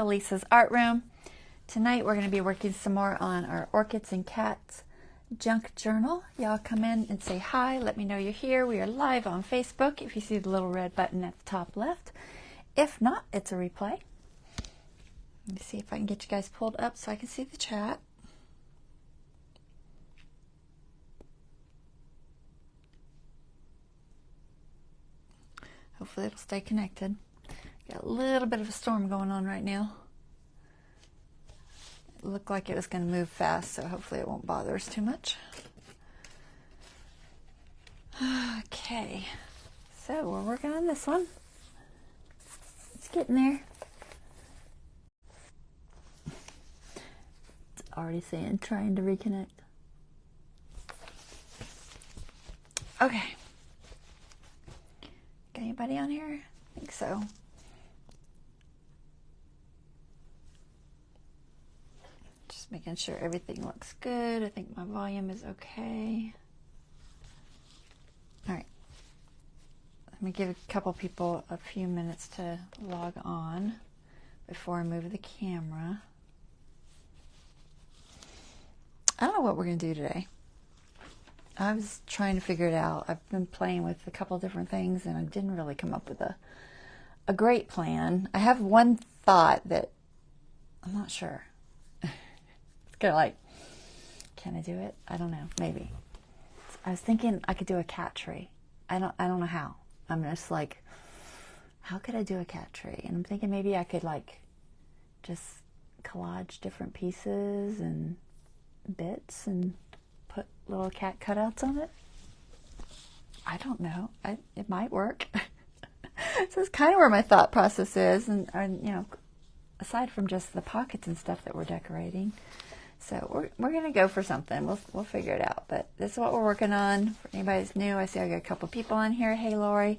to Lisa's Art Room. Tonight we're going to be working some more on our Orchids and Cats junk journal. Y'all come in and say hi, let me know you're here. We are live on Facebook if you see the little red button at the top left. If not, it's a replay. Let me see if I can get you guys pulled up so I can see the chat. Hopefully it'll stay connected. Got a little bit of a storm going on right now. It looked like it was going to move fast, so hopefully it won't bother us too much. Okay, so we're working on this one. It's getting there. It's already saying trying to reconnect. Okay. Got anybody on here? I think so. Just making sure everything looks good. I think my volume is okay. All right. Let me give a couple people a few minutes to log on before I move the camera. I don't know what we're going to do today. I was trying to figure it out. I've been playing with a couple different things and I didn't really come up with a great plan. I have one thought that I'm not sure. It's kind of like, can I do it? I don't know. Maybe. I was thinking I could do a cat tree. I don't know how. I'm just like, how could I do a cat tree? And I'm thinking maybe I could like just collage different pieces and bits and put little cat cutouts on it. I don't know. It might work. So it's kind of where my thought process is, and you know, aside from just the pockets and stuff that we're decorating. So we're gonna go for something. We'll figure it out. But this is what we're working on. For anybody that's new, I see I got a couple people on here. Hey, Lori.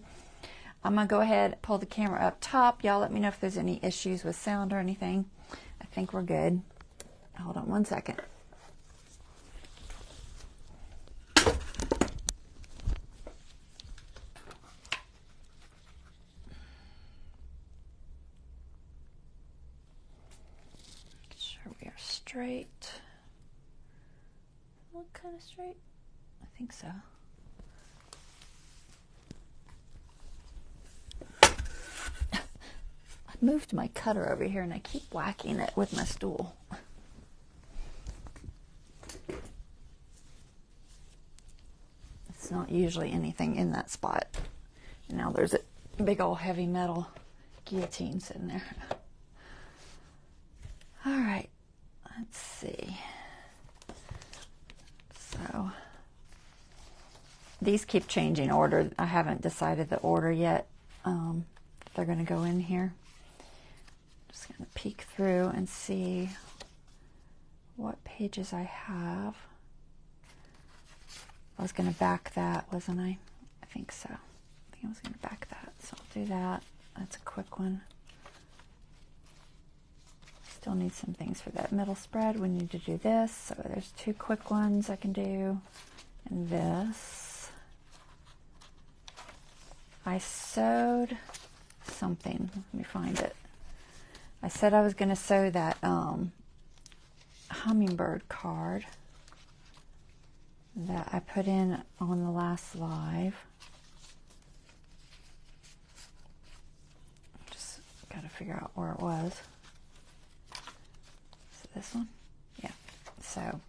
I'm gonna go ahead and pull the camera up top. Y'all let me know if there's any issues with sound or anything. I think we're good. Hold on one second. Straight. Look kind of straight. I think so. I moved my cutter over here and I keep whacking it with my stool. It's not usually anything in that spot. And now there's a big old heavy metal guillotine sitting there. All right. Let's see. So these keep changing order. I haven't decided the order yet. They're going to go in here. Just going to peek through and see what pages I have. I was going to back that, wasn't I? I think so. I think I was going to back that. So I'll do that. That's a quick one. Still need some things for that middle spread. We need to do this. So there's two quick ones I can do. And this. I sewed something. Let me find it. I said I was going to sew that hummingbird card that I put in on the last live. Just got to figure out where it was. This one? Yeah. So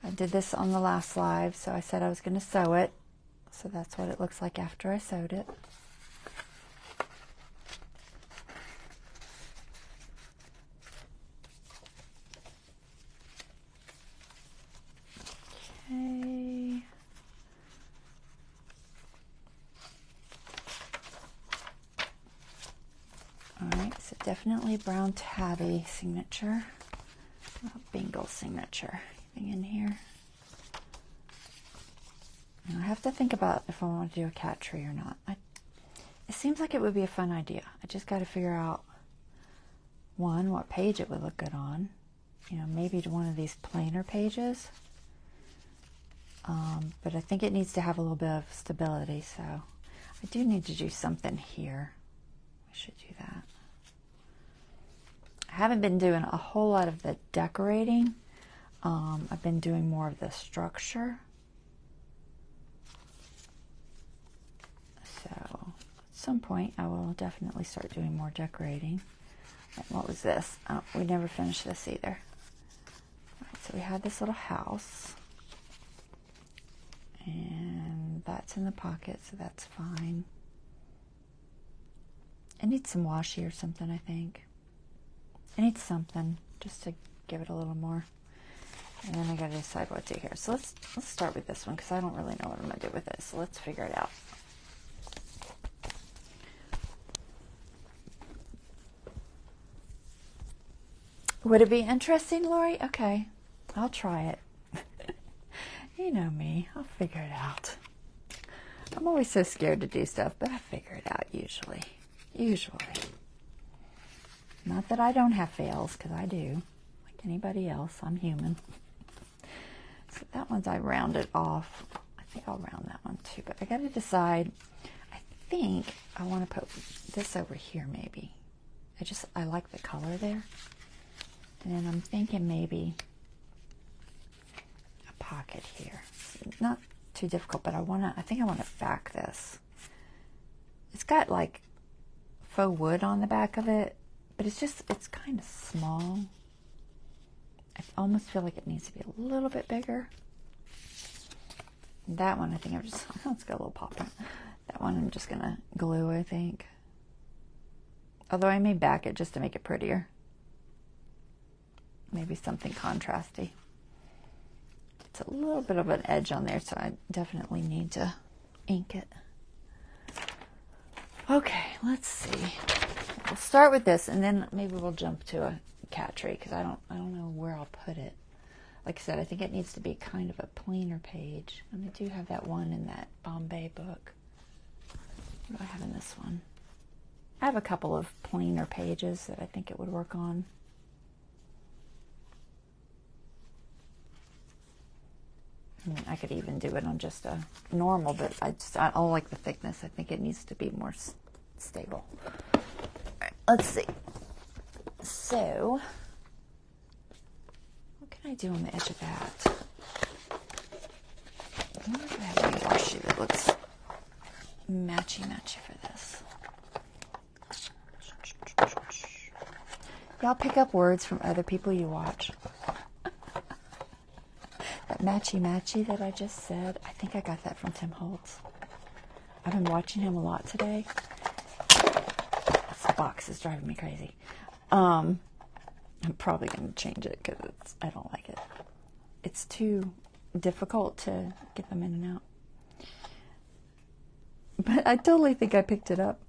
I did this on the last live, so I said I was going to sew it. So that's what it looks like after I sewed it. Okay. Alright, so definitely brown tabby signature. Bingle signature. Anything in here? Now I have to think about if I want to do a cat tree or not. It seems like it would be a fun idea. I just got to figure out, one, what page it would look good on. You know, maybe to one of these plainer pages. But I think it needs to have a little bit of stability, so I do need to do something here. We should do that. I I haven't been doing a whole lot of the decorating. I've been doing more of the structure. So at some point I will definitely start doing more decorating. And what was this? Oh, we never finished this either. All right, so we had this little house. And that's in the pocket, so that's fine. I need some washi or something, I think. I need something just to give it a little more. And then I gotta decide what to do here. So let's start with this one because I don't really know what I'm gonna do with it. So let's figure it out. Would it be interesting, Lori? Okay, I'll try it. You know me, I'll figure it out. I'm always so scared to do stuff, but I figure it out usually. Usually. Not that I don't have fails, because I do. Like anybody else, I'm human. So that one's I rounded off. I think I'll round that one too, but I got to decide. I think I want to put this over here maybe. I like the color there. And then I'm thinking maybe a pocket here. It's not too difficult, but I think I want to back this. It's got like faux wood on the back of it, but it's kind of small. I almost feel like it needs to be a little bit bigger. That one, I think let's go a little pop on. That one I'm just gonna glue, I think. Although I may back it just to make it prettier. Maybe something contrasty. It's a little bit of an edge on there, so I definitely need to ink it. Okay, let's see. We'll start with this, and then maybe we'll jump to a cat tree because I don't know where I'll put it. Like I said, I think it needs to be kind of a plainer page, and I do have that one in that Bombay book. What do I have in this one? I have a couple of plainer pages that I think it would work on. I could even do it on just a normal, but I don't like the thickness. I think it needs to be more stable. All right, let's see. So, what can I do on the edge of that? I wonder if I have any washi that looks matchy-matchy for this. Y'all pick up words from other people you watch. That matchy-matchy that I just said, I think I got that from Tim Holtz. I've been watching him a lot today. This box is driving me crazy. I'm probably going to change it because I don't like it. It's too difficult to get them in and out. But I totally think I picked it up.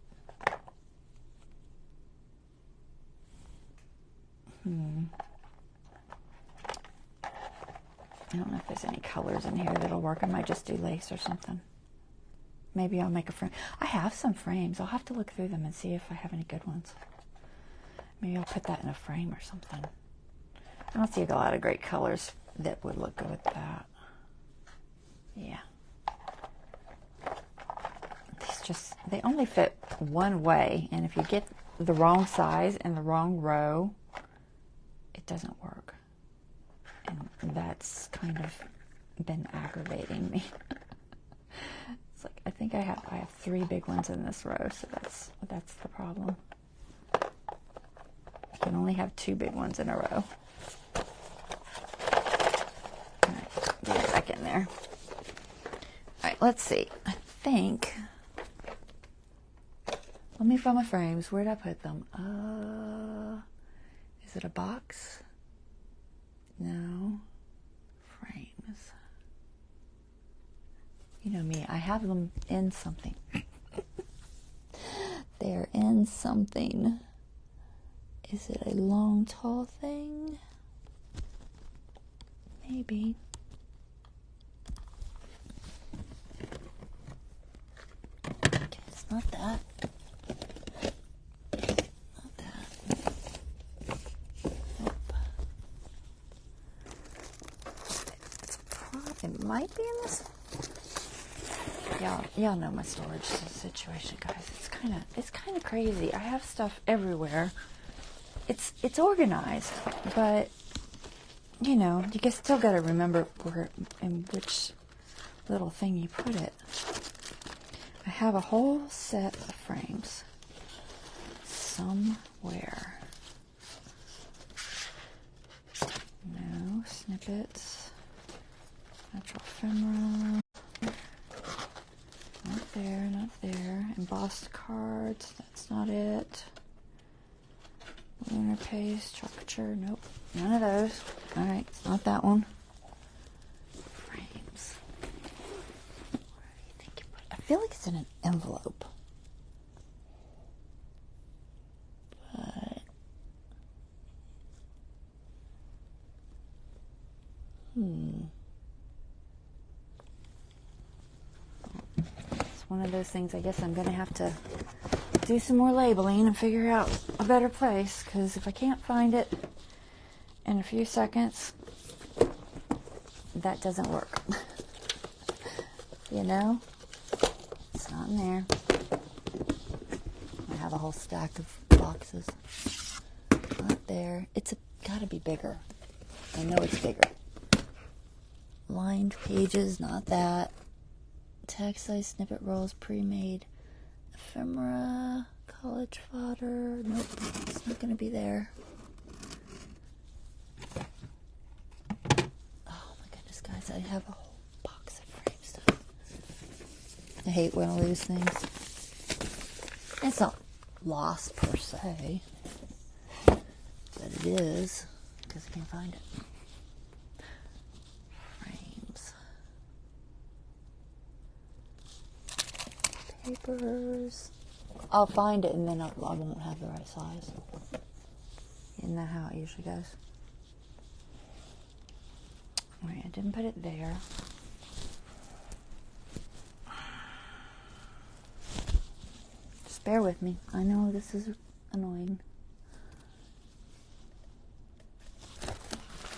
I don't know if there's any colors in here that'll work. I might just do lace or something. Maybe I'll make a frame. I have some frames. I'll have to look through them and see if I have any good ones. Maybe I'll put that in a frame or something. I don't see a lot of great colors that would look good with that. Yeah. They only fit one way, and if you get the wrong size and the wrong row, it doesn't work. And that's kind of been aggravating me. It's like I think I have 3 big ones in this row, so that's the problem. I can only have 2 big ones in a row. All right, get it back in there. All right, let's see. I think. Let me find my frames. Where did I put them? Is it a box? No. Frames. You know me, I have them in something. They're in something. Is it a long, tall thing? Maybe. Okay, it's not that. It might be in this. Y'all know my storage situation, guys. It's kind of crazy. I have stuff everywhere, it's organized, but you know, you guess still got to remember where in which little thing you put it. I have a whole set of frames somewhere. No snippets. Natural ephemera. Not there, not there. Embossed cards, that's not it. Lunar paste, structure, nope. None of those. Alright, it's not that one. Frames. Where do you think you put it? I feel like it's in an envelope. But it's one of those things I guess I'm gonna have to do some more labeling and figure out a better place, because if I can't find it in a few seconds, that doesn't work. You know? It's not in there. I have a whole stack of boxes. Not there. It's gotta be bigger. I know it's bigger. Lined pages, not that. Text size snippet rolls, pre-made. Ephemera, college fodder. Nope, it's not going to be there. Oh my goodness, guys, I have a whole box of frame stuff. I hate when I lose things. It's not lost per se, but it is because I can't find it. Papers. I'll find it and then I won't have the right size. Isn't that how it usually goes? Alright, I didn't put it there. Just bear with me. I know this is annoying. I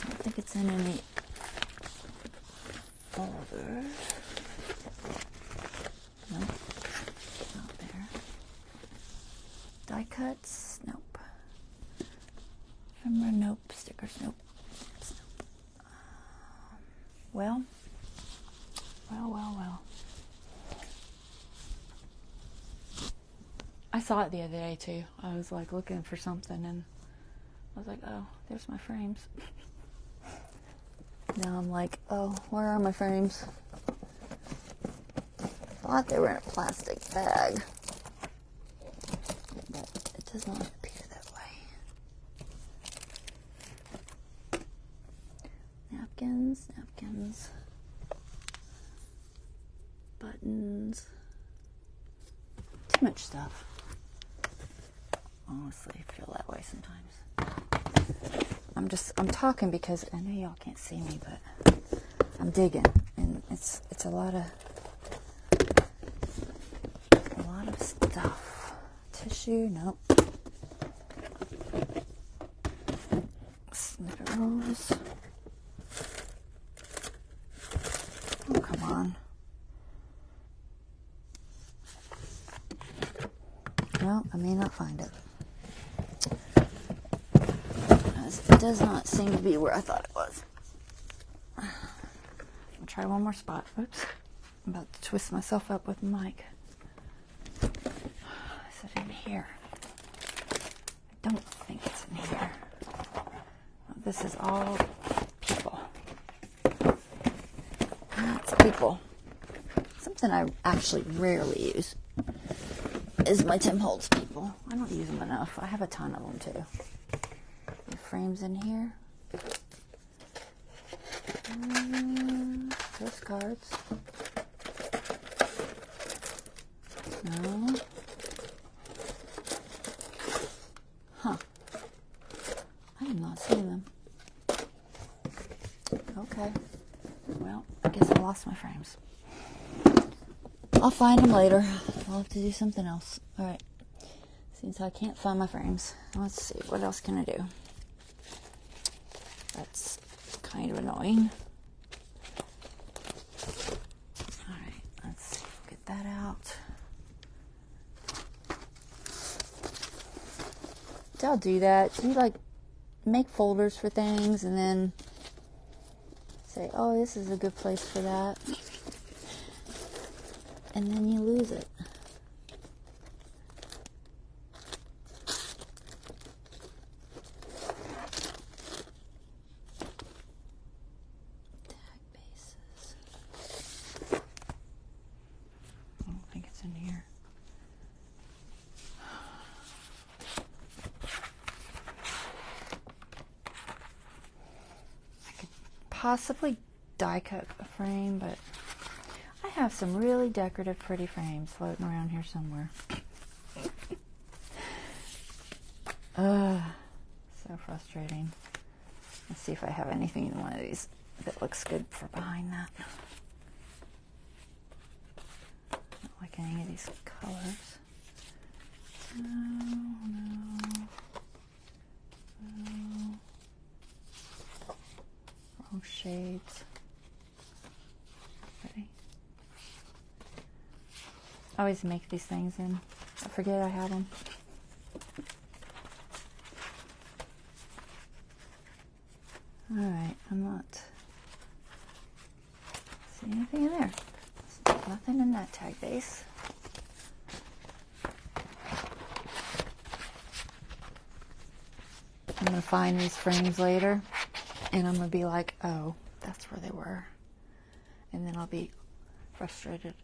don't think it's in any folders. Nope. Die cuts, nope. Ephemera, nope. Stickers, nope. Well. I saw it the other day too. I was like looking for something and I was like, oh, there's my frames. Now I'm like, oh, where are my frames? I thought they were in a plastic bag. Does not appear that way. Napkins, buttons. Too much stuff. Honestly, I feel that way sometimes. I'm talking because I know y'all can't see me, but I'm digging, and it's a lot of stuff. Tissue, nope. Snippet rolls. Oh, come on. Well, I may not find it. It does not seem to be where I thought it was. I'll try one more spot. Oops. I'm about to twist myself up with the mic. Is it in here? I don't think it's in here. This is all people. That's people. Something I actually rarely use is my Tim Holtz people. I don't use them enough. I have a ton of them too. The frames in here. Postcards. No. Huh. I am not seeing them. Okay. Well, I guess I lost my frames. I'll find them later. I'll have to do something else. Alright. Since I can't find my frames, let's see. What else can I do? That's kind of annoying. Alright. Let's get that out. So I'll do that. So you like make folders for things and then say, oh, this is a good place for that. And then you lose it. Tag bases. I don't think it's in here. I could possibly die cut a frame, but I have some really decorative, pretty frames floating around here somewhere. So frustrating. Let's see if I have anything in one of these that looks good for behind that. Not like any of these colors. No. Wrong shades. Okay. I always make these things and I forget I have them. Alright, I'm not see anything in there. There's nothing in that tag base. I'm going to find these frames later and I'm going to be like, oh, that's where they were. And then I'll be frustrated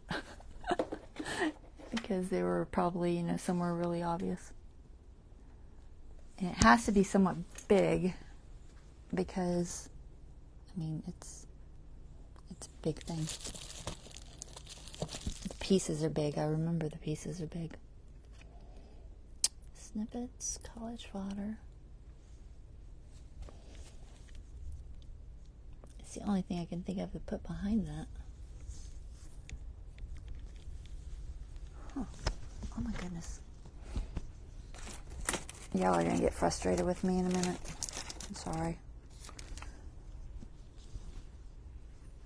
because they were probably, you know, somewhere really obvious. And it has to be somewhat big because, I mean, it's a big thing. The pieces are big. I remember the pieces are big. Snippets, college fodder. It's the only thing I can think of to put behind that. Huh. Oh my goodness. Y'all are going to get frustrated with me in a minute. I'm sorry.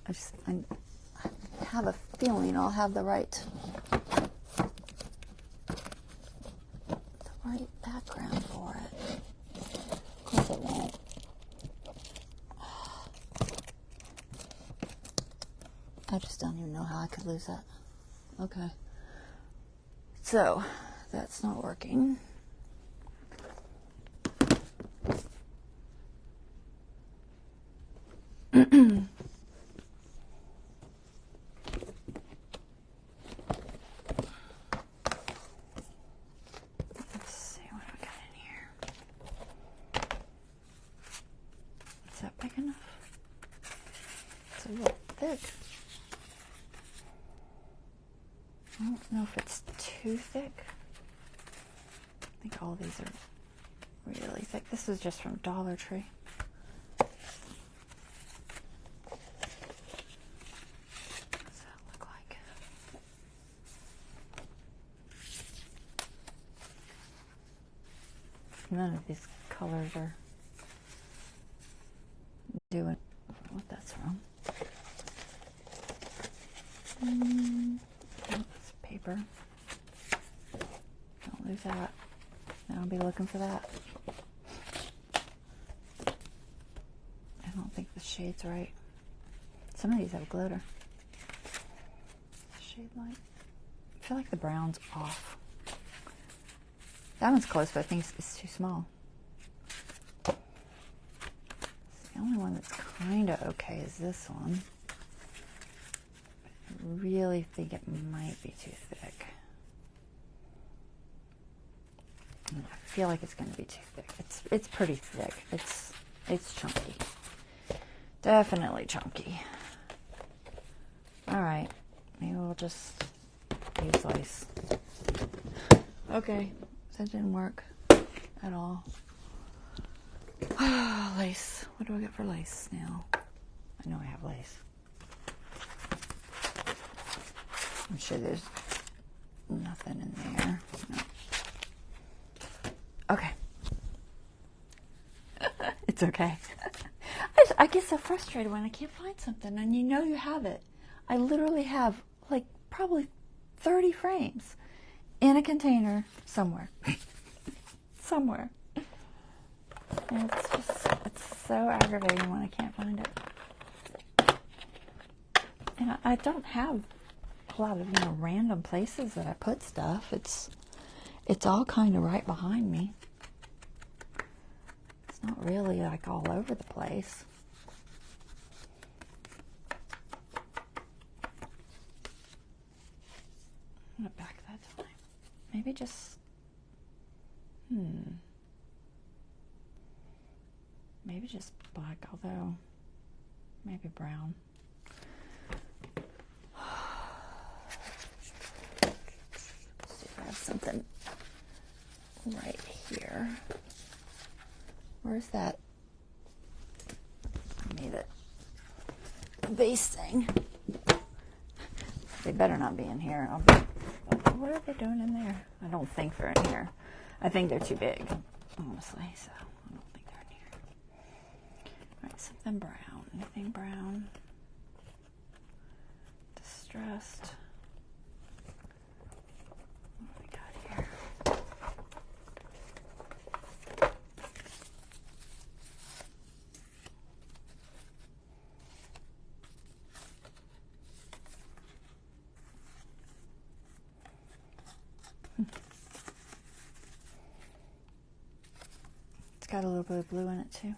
I have a feeling I'll have the right background for it. Of course I won't. I just don't even know how I could lose that. Okay. So, that's not working. Let's see what I got in here. Is that big enough? It's a little thick. I don't know if it's too thick. I think all of these are really thick. This is just from Dollar Tree. What does that look like? None of these colors are doing what that's from. It's paper. Don't lose that. I'll be looking for that. I don't think the shade's right. Some of these have a glitter. Shade light. I feel like the brown's off. That one's close, but I think it's too small. The only one that's kind of okay is this one. I really think it might be too thick. I feel like it's going to be too thick. It's pretty thick. It's chunky. Definitely chunky. All right, maybe we'll just use lace. Okay, that didn't work at all. Lace. What do I got for lace now? I know I have lace. I'm sure there's nothing in there. No. Okay. It's okay. I get so frustrated when I can't find something and you know you have it. I literally have like probably 30 frames in a container somewhere. Somewhere. And it's so aggravating when I can't find it. And I don't have a lot of, random places that I put stuff. It's all kind of right behind me. It's not really like all over the place. I'm gonna back that time. Maybe just, maybe just black, although maybe brown. Let's see if I have something right here. Where's that? I need it. Base thing. They better not be in here. What are they doing in there? I don't think they're in here. I think they're too big, honestly, so I don't think they're in here. All right, something brown. Anything brown? Distressed. What do we got here? It's got a little bit of blue in it too.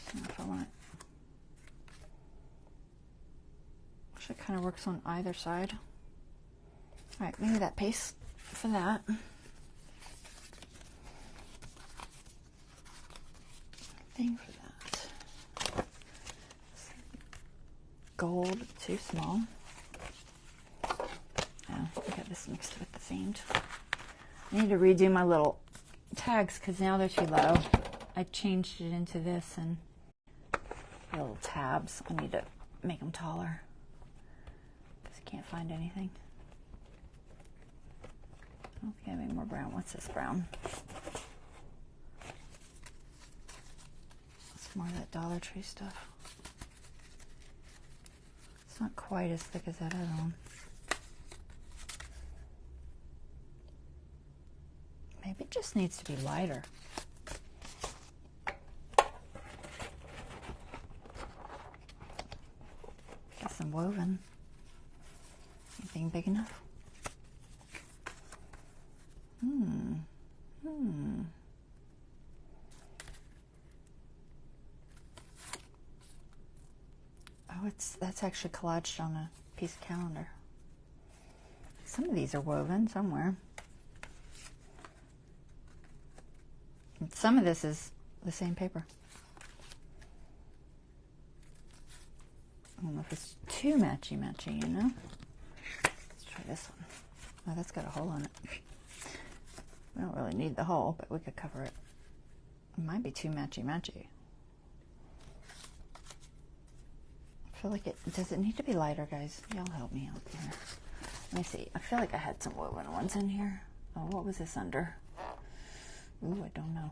I don't know if I want it. Actually, it kind of works on either side. All right, maybe that paste for that. Thing for that. Gold, too small. Oh, I got this mixed with the themed. I need to redo my little tags because now they're too low. I changed it into this and little tabs. I need to make them taller because I can't find anything. I don't think I have any more brown. What's this brown? It's more of that Dollar Tree stuff. It's not quite as thick as that other one. Maybe it just needs to be lighter. Got some woven. Anything big enough? Oh, that's actually collaged on a piece of calendar. Some of these are woven somewhere. And some of this is the same paper. I don't know if it's too matchy-matchy, Let's try this one. Oh, that's got a hole in it. We don't really need the hole, but we could cover it. It might be too matchy-matchy. I feel like does it need to be lighter, guys? Y'all help me out here. Let me see. I feel like I had some woven ones in here. Oh, what was this under? Ooh, I don't know.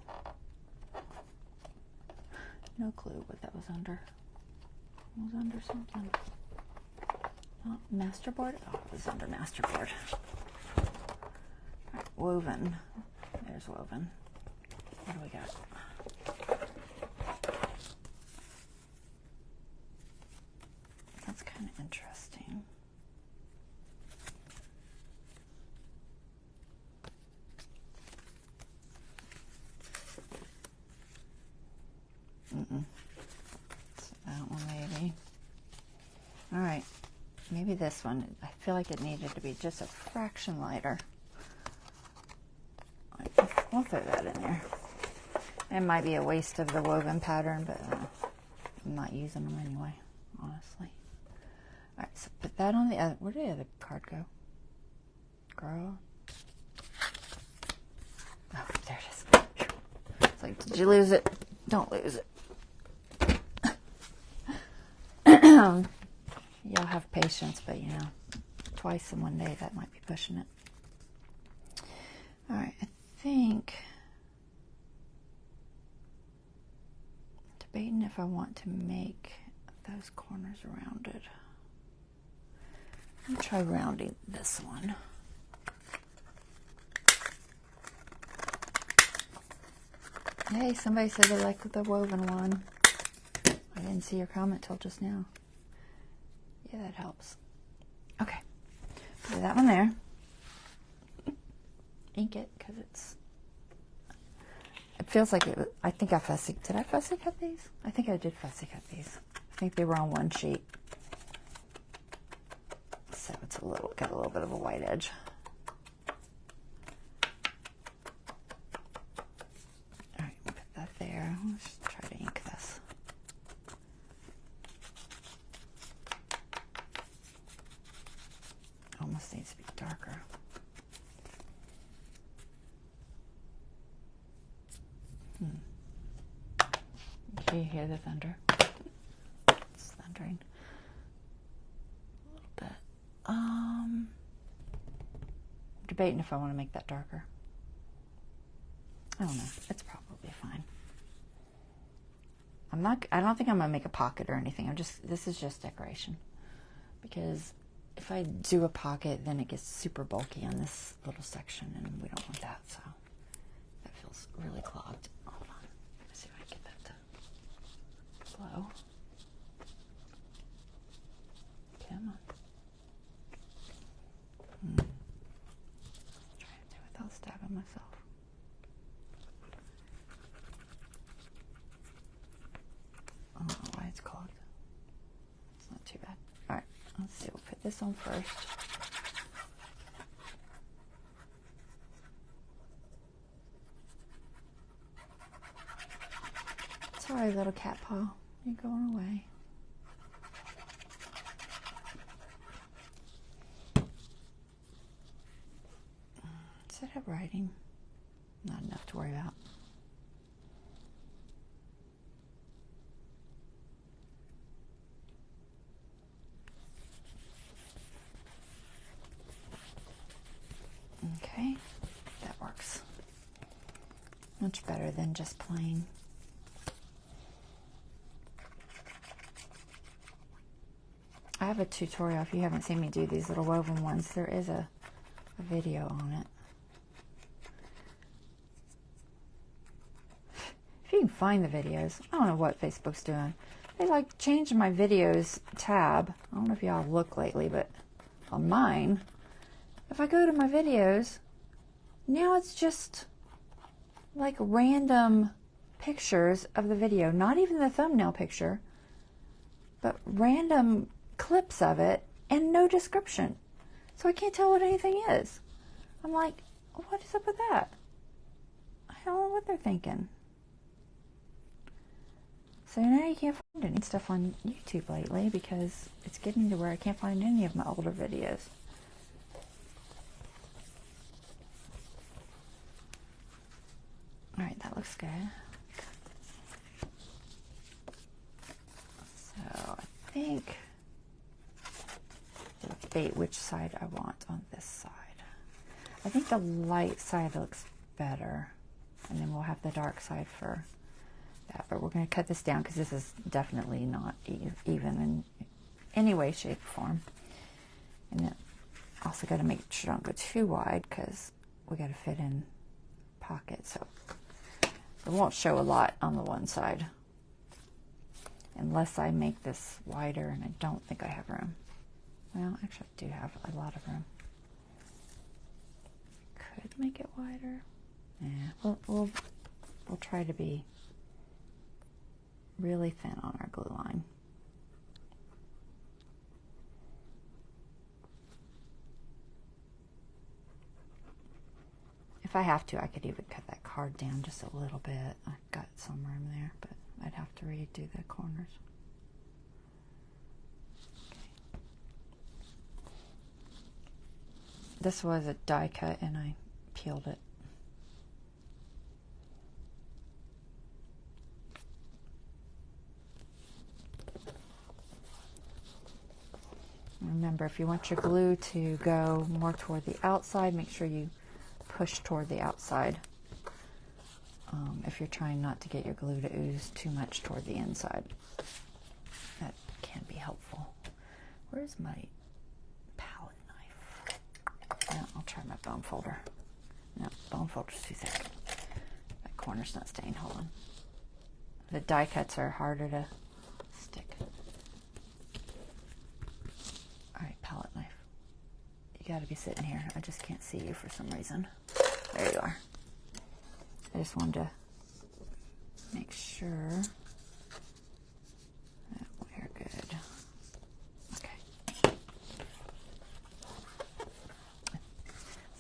No clue what that was under. It was under something. Oh, masterboard? Oh, it was under masterboard. All right, woven. There's woven. What do we got? That's kind of interesting. So that one maybe. All right, maybe this one. I feel like it needed to be just a fraction lighter. We'll throw that in there. It might be a waste of the woven pattern, but I'm not using them anyway, honestly. All right, so put that on the other. Where did the other card go? Girl. Oh, there it is. It's like, did you lose it? Don't lose it. Y'all have patience, but twice in one day, that might be pushing it. All right, I think, debating if I want to make those corners rounded. I'm going to try rounding this one. Hey, somebody said they liked the woven one. I didn't see your comment till just now. Yeah, that helps. Okay, put that one there. Ink it, because it feels like it. I think I fussy. Did I fussy cut these? I think I did fussy cut these. I think they were on one sheet. So it's got a little bit of a white edge. All right, put that there. Let's try to ink this. Almost needs to be darker. Can you hear the thunder? It's thundering a little bit. I'm debating if I want to make that darker. I don't know. It's probably fine. I don't think I'm gonna make a pocket or anything. This is just decoration. Because if I do a pocket, then it gets super bulky on this little section, and we don't want that, so that feels really clogged. Hold on. Let's see if I can get that to flow. Come on. Try to do it without stabbing myself. I don't know why it's clogged. It's not too bad. Alright, let's see. We'll put this on first. Sorry, little cat paw. You're going away. Does it have writing? Not enough to worry about. Okay, that works. Much better than just plain. I have a tutorial if you haven't seen me do these little woven ones. There is a video on it. If you can find the videos. I don't know what Facebook's doing. They like changed my videos tab. I don't know if y'all look lately, but on mine, if I go to my videos, now it's just like random pictures of the video. Not even the thumbnail picture, but random clips of it and no description. So I can't tell what anything is. I'm like, what is up with that? I don't know what they're thinking. So now you can't find any stuff on YouTube lately because it's getting to where I can't find any of my older videos. Alright, that looks good. So I think I'll debate which side I want on this side. I think the light side looks better, and then we'll have the dark side for that. But we're going to cut this down because this is definitely not even in any way, shape, or form. And then also got to make sure I don't go too wide because we got to fit in pockets. So it won't show a lot on the one side unless I make this wider, and I don't think I have room. Well, actually I do have a lot of room. Could make it wider. Yeah, we'll try to be really thin on our glue line. If I have to, I could even cut that card down just a little bit. I've got some room there, but I'd have to redo the corners. Okay. This was a die cut and I peeled it. Remember, if you want your glue to go more toward the outside, make sure you push toward the outside. If you're trying not to get your glue to ooze too much toward the inside, that can be helpful. Where's my palette knife? No, I'll try my bone folder. No, bone folder's too thick. That corner's not staying. Hold on. The die cuts are harder to stick. Alright, palette knife. You gotta be sitting here. I just can't see you for some reason. There you are. I just wanted to make sure that we're good. Okay.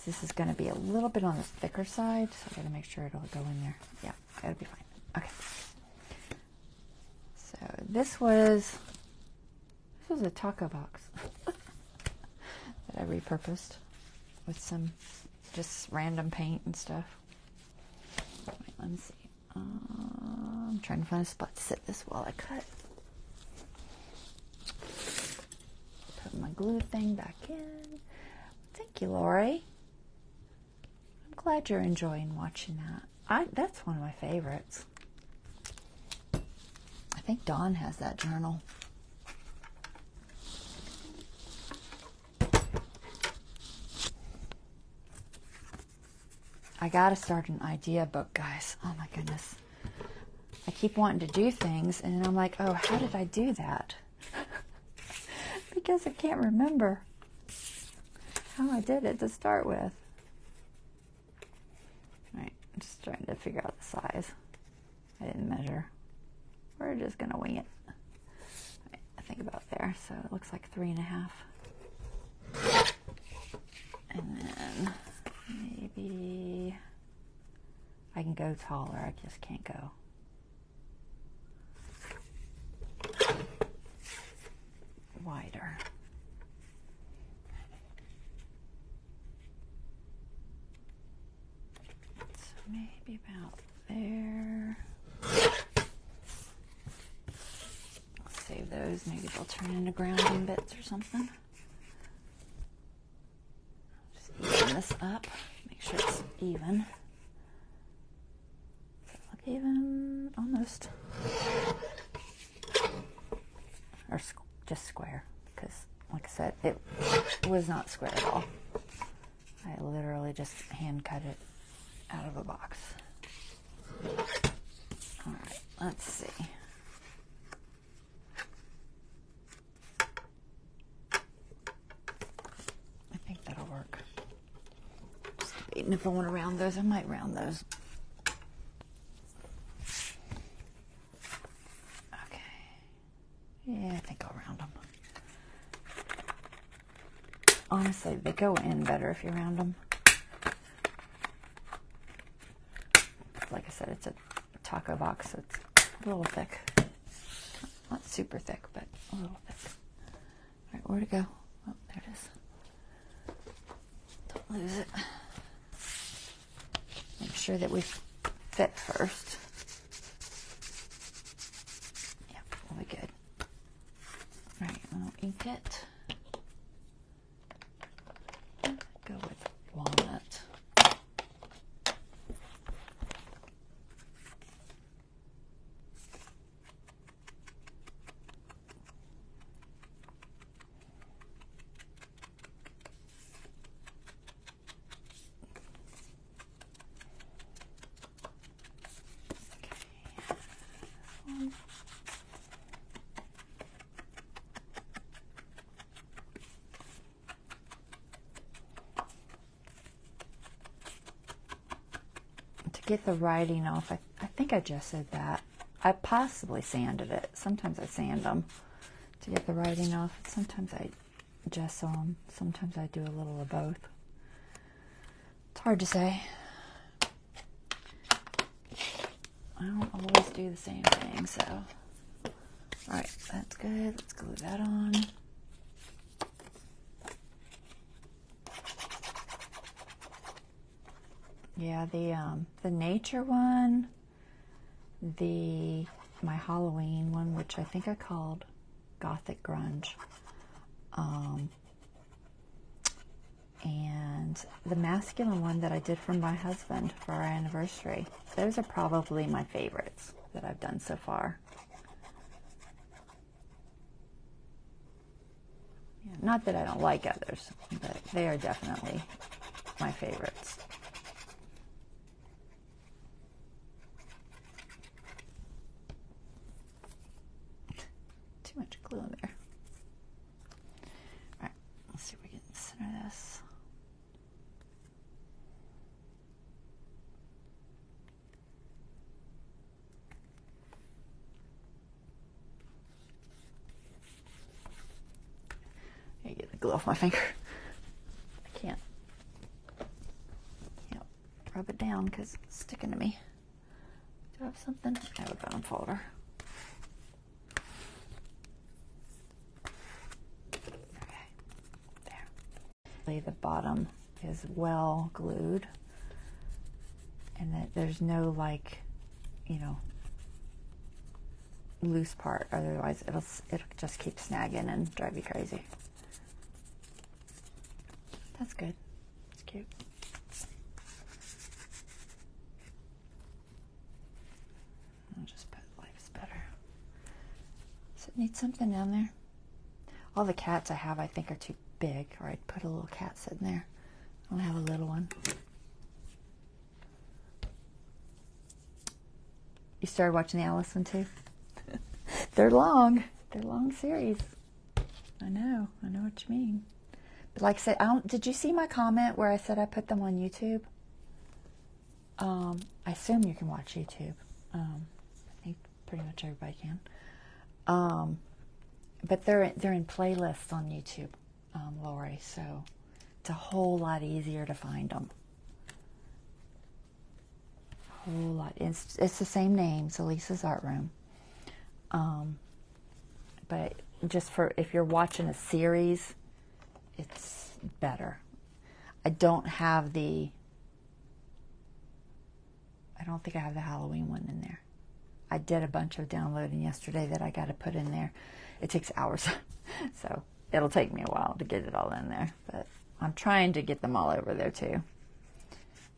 This is going to be a little bit on the thicker side, so I got to make sure it'll go in there. Yeah, that'll be fine. Okay. So this was a taco box that I repurposed with some just random paint and stuff. Wait, let me see. I'm trying to find a spot to sit this while I cut. Put my glue thing back in. Thank you, Lori. I'm glad you're enjoying watching that. That's one of my favorites. I think Dawn has that journal. I gotta start an idea book, guys. Oh my goodness. I keep wanting to do things, and then I'm like, oh, how did I do that? Because I can't remember how I did it to start with. Alright, I'm just trying to figure out the size. I didn't measure. We're just gonna wing it. Right, I think about there, so it looks like 3.5. And then maybe I can go taller, I just can't go. Wider. So maybe about there. I'll save those, maybe they'll turn into grounding bits or something. Just even this up, make sure it's even. Does it look even? Almost. Or just square, because like I said, it was not square at all. I literally just hand cut it out of a box. Alright, let's see. I think that'll work. Just debating if I want to round those. I might round those. Yeah, I think I'll round them. Honestly, they go in better if you round them. Like I said, it's a taco box, so it's a little thick. Not super thick, but a little thick. Alright, where'd it go? Oh, there it is. Don't lose it. Make sure that we fit first. Yeah, we'll be good. Right, I'll ink it. Go with walnut. Get the writing off. I think I just said that. I possibly sanded it. Sometimes I sand them to get the writing off. Sometimes I gesso them. Sometimes I do a little of both. It's hard to say. I don't always do the same thing, so. Alright, that's good. Let's glue that on. Yeah, the nature one, my Halloween one, which I think I called Gothic Grunge, and the masculine one that I did for my husband for our anniversary. Those are probably my favorites that I've done so far. Yeah, not that I don't like others, but they are definitely my favorites. much glue in there. All right, let's see if we can center this. I get the glue off my finger. I can't rub it down because it's sticking to me. Do I have something? I have a bone folder. Okay, there. The bottom is well glued, and that there's no, like, you know, loose part. Otherwise, it'll just keep snagging and drive you crazy. That's good. It's cute. I'll just put Life's Better. Does it need something down there? All the cats I have, I think, are too big, or I'd put a little cat sitting there. I want to have a little one. You started watching the Alice one too? They're long. They're long series. I know what you mean. But like I said, did you see my comment where I said I put them on YouTube? I assume you can watch YouTube. I think pretty much everybody can. But they're in playlists on YouTube, Lori, so it's a whole lot easier to find them. A whole lot. It's the same name, so Lisa's Art Room. But just for if you're watching a series, it's better. I don't think I have the Halloween one in there. I did a bunch of downloading yesterday that I got to put in there. It takes hours, so it'll take me a while to get it all in there. But I'm trying to get them all over there too.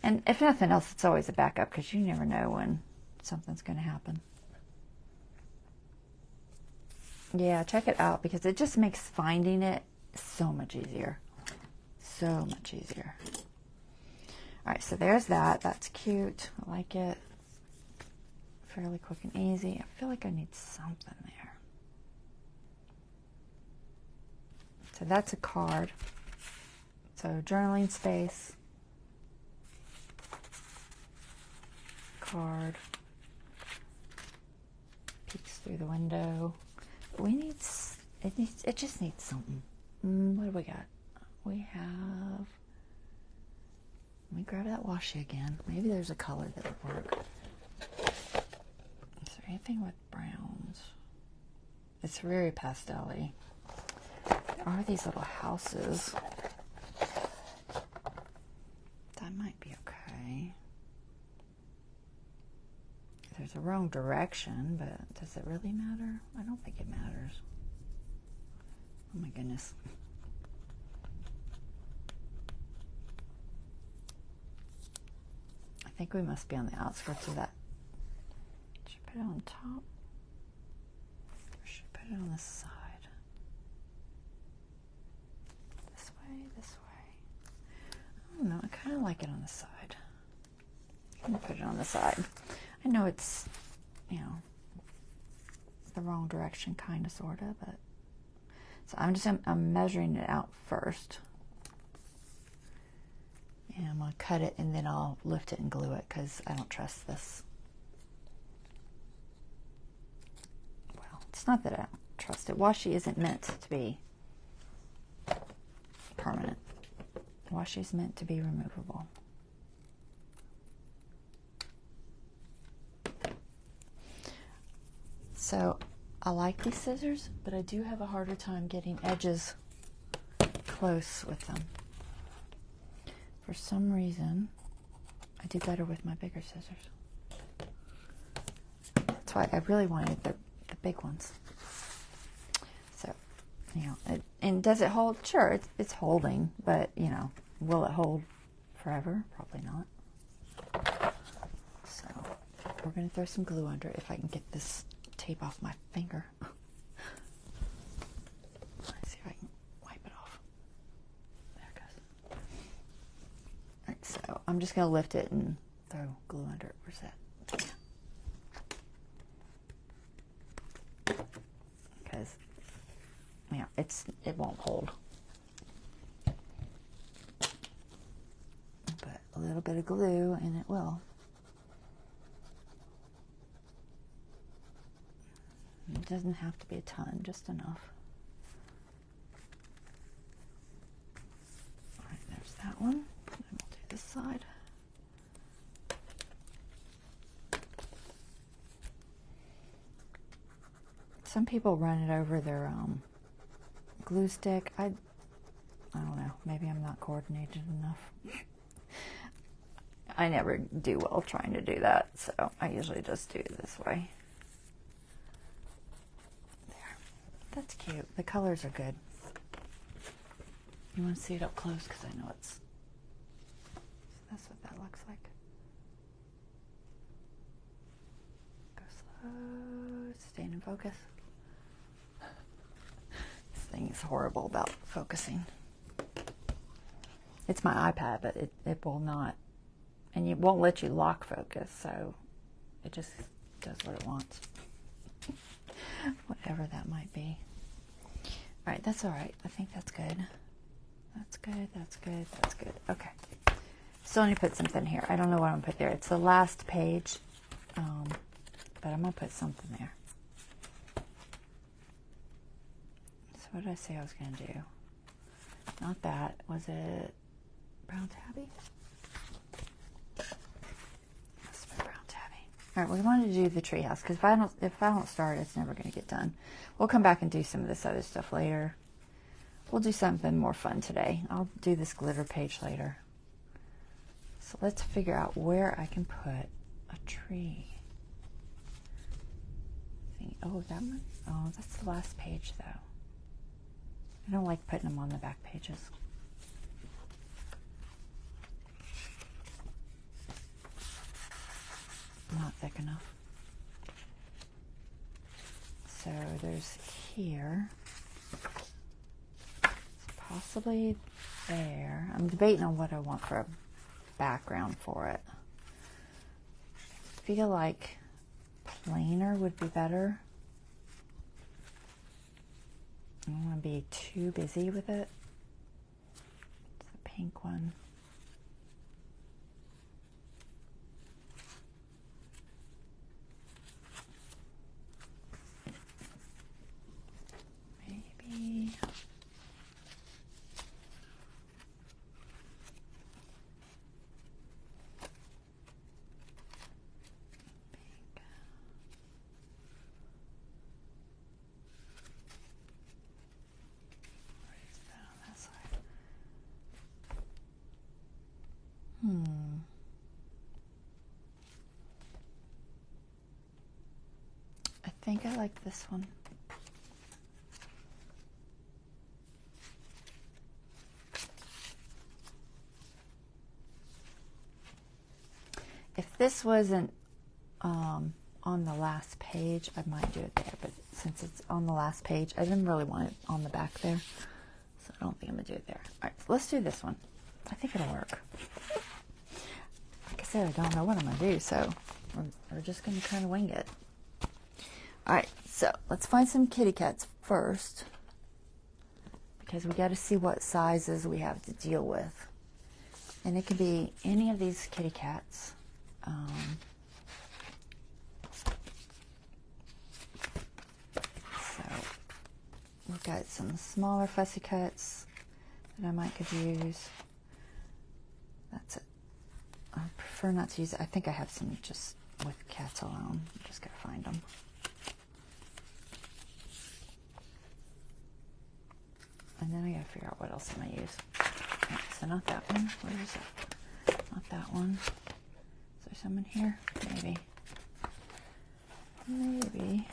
And if nothing else, it's always a backup because you never know when something's going to happen. Yeah, check it out because it just makes finding it so much easier. So much easier. All right, so there's that. That's cute. I like it. Fairly quick and easy. I feel like I need something there. So that's a card. So journaling space. Card. Peeks through the window. It just needs something. What do we got? We have, let me grab that washi again. Maybe there's a color that would work. Is there anything with browns? It's very pastel-y. There are these little houses. That might be okay. There's a wrong direction, but does it really matter? I don't think it matters. Oh my goodness. I think we must be on the outskirts of that. Should I put it on top? Or should I put it on the side? This way, this way. I don't know, I kind of like it on the side. I'm gonna put it on the side. I know it's, you know, the wrong direction, kind of, sort of, but so I'm measuring it out first, and I'm gonna cut it, and then I'll lift it and glue it because I don't trust this. Well, it's not that I don't trust it. Washi isn't meant to be permanent. Washi is meant to be removable. So I like these scissors, but I do have a harder time getting edges close with them. For some reason, I do better with my bigger scissors. That's why I really wanted the big ones. So, you know, and does it hold? Sure, it's holding, but, you know, will it hold forever? Probably not. So, we're going to throw some glue under it if I can get this tape off my finger. Let's see if I can wipe it off. There it goes. Alright, so I'm just going to lift it and throw glue under it. Where's that? Because can't, it won't hold. Put a little bit of glue and it will. It doesn't have to be a ton, just enough. All right, there's that one. And we'll do this side. Some people run it over their glue stick. I don't know. Maybe I'm not coordinated enough. I never do well trying to do that, so I usually just do it this way. There. That's cute. The colors are good. You want to see it up close because I know it's... So that's what that looks like. Go slow. Staying in focus. This thing is horrible about focusing. It's my iPad, but it will not, and it won't let you lock focus, so it just does what it wants. Whatever that might be. All right, that's all right. I think that's good. That's good, that's good, that's good. Okay. Still need to put something here. I don't know what I'm going to put there. It's the last page, but I'm going to put something there. So what did I say I was going to do? Not that. Was it brown tabby? Must have been brown tabby. All right, we wanted to do the treehouse because if I don't start, it's never going to get done. We'll come back and do some of this other stuff later. We'll do something more fun today. I'll do this glitter page later. So let's figure out where I can put a tree. Oh, that one? Oh, that's the last page though. I don't like putting them on the back pages. Not thick enough. So there's here. It's possibly there. I'm debating on what I want for a background for it. I feel like plainer would be better. I don't want to be too busy with it. It's the pink one. Maybe. I think I like this one. If this wasn't on the last page, I might do it there, but since it's on the last page, I didn't really want it on the back there, so I don't think I'm going to do it there. All right, so let's do this one. I think it'll work. Like I said, I don't know what I'm going to do, so we're just going to kind of wing it. All right, so let's find some kitty cats first, because we got to see what sizes we have to deal with. And it could be any of these kitty cats. So we've got some smaller fussy cuts that I might could use. That's it. I prefer not to use it. I think I have some just with cats alone. Just gotta find them. And then I gotta figure out what else I'm gonna use. Okay, so not that one. Where is it? Not that one. Is there some in here? Maybe. Maybe.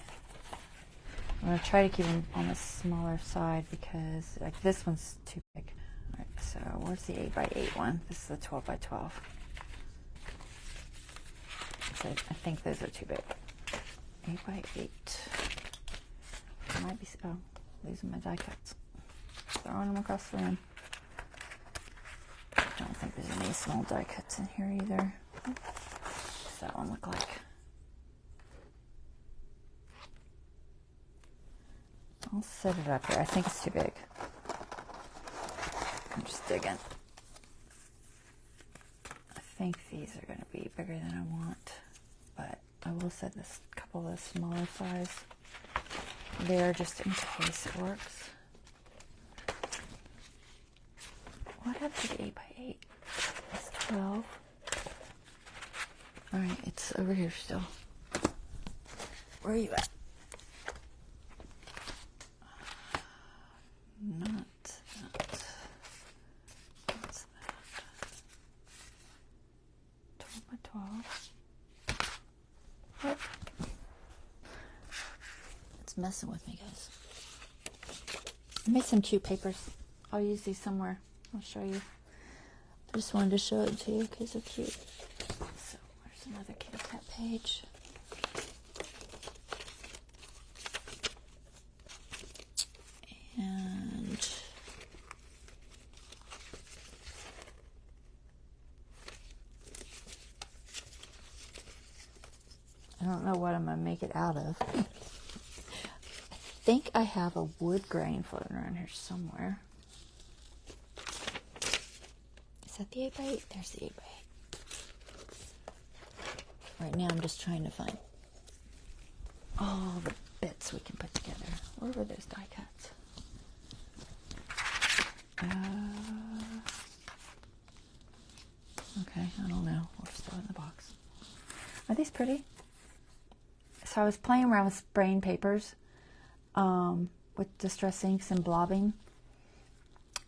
I'm gonna try to keep them on the smaller side because like this one's too big. All right, so where's the 8x8 one? This is the 12x12. So I think those are too big. 8x8. Might be. Oh, these are my die cuts. Throwing them across the room. I don't think there's any small die cuts in here either. What's that one look like? I'll set it up here. I think it's too big. I'm just digging. I think these are going to be bigger than I want, but I will set this couple of smaller size there just in case it works. What happened to the 8x8? It's 12. Alright, it's over here still. Where are you at? Not that. What's that? 12 by 12. What? It's messing with me, guys. I made some cute papers. I'll use these somewhere. I'll show you. I just wanted to show it to you because they're cute. So, there's another kitty cat page. And I don't know what I'm going to make it out of. I think I have a wood grain floating around here somewhere. Is that the 8x8? There's the 8x8. Right now I'm just trying to find all the bits we can put together. Where were those die cuts? Okay, I don't know. We're still in the box. Are these pretty? So I was playing around with spraying papers with distress inks and blobbing.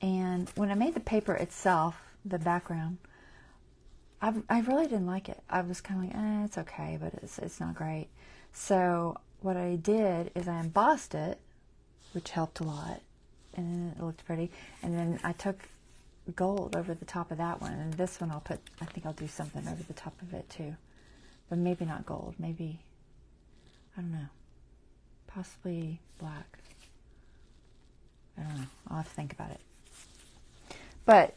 And when I made the paper itself, the background, I really didn't like it. I was kind of like, it's okay, but it's not great. So what I did is I embossed it, which helped a lot, and it looked pretty. And then I took gold over the top of that one, and this one I think I'll do something over the top of it too, but maybe not gold. Maybe, I don't know, possibly black. I don't know. I'll have to think about it. But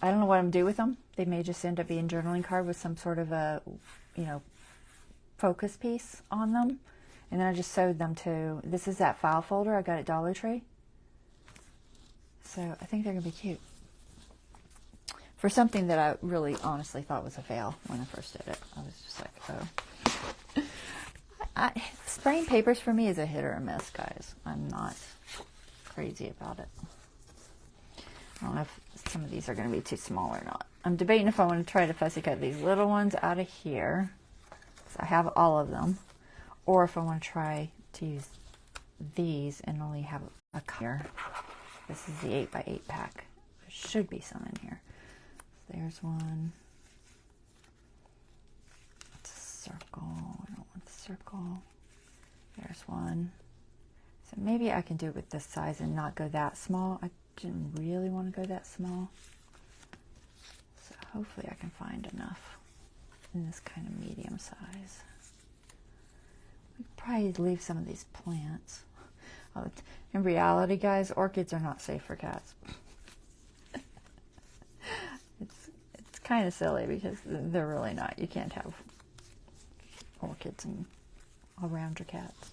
I don't know what I'm going to do with them. They may just end up being a journaling card with some sort of a, focus piece on them. And then I just sewed them to, this is that file folder I got at Dollar Tree. So I think they're going to be cute. For something that I really honestly thought was a fail when I first did it. I was just like, oh. Spraying papers for me is a hit or a miss, guys. I'm not crazy about it. I don't know if some of these are going to be too small or not. I'm debating if I want to try to fussy cut these little ones out of here. I have all of them. Or if I want to try to use these and only have a color. This is the 8x8 pack. There should be some in here. So there's one. It's a circle. I don't want the circle. There's one. So maybe I can do it with this size and not go that small. I didn't really want to go that small. So hopefully I can find enough in this kind of medium size. We could probably leave some of these plants. In reality, guys, orchids are not safe for cats. It's kind of silly because they're really not. You can't have orchids around your cats.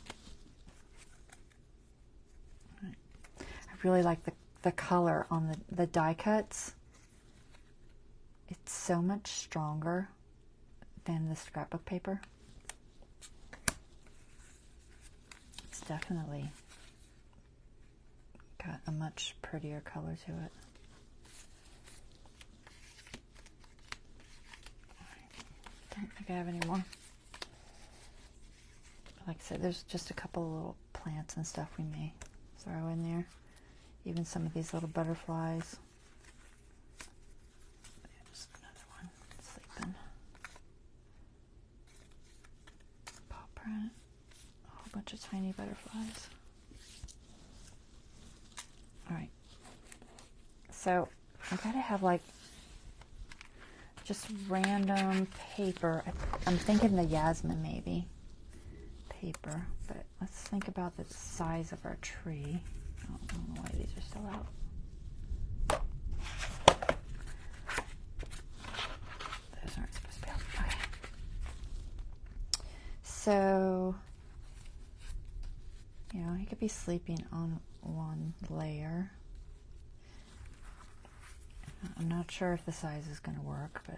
Right. I really like the color on the die cuts. It's so much stronger than the scrapbook paper. It's definitely got a much prettier color to it. Don't think I have any more. Like I said, there's just a couple of little plants and stuff we may throw in there. Even some of these little butterflies. There's another one sleeping. Paw print. A whole bunch of tiny butterflies. Alright. So, I gotta have like just random paper. I'm thinking the Yasmin maybe. Paper. But let's think about the size of our tree. I don't know why these are still out. Those aren't supposed to be out. Okay. So, I could be sleeping on one layer. I'm not sure if the size is going to work, but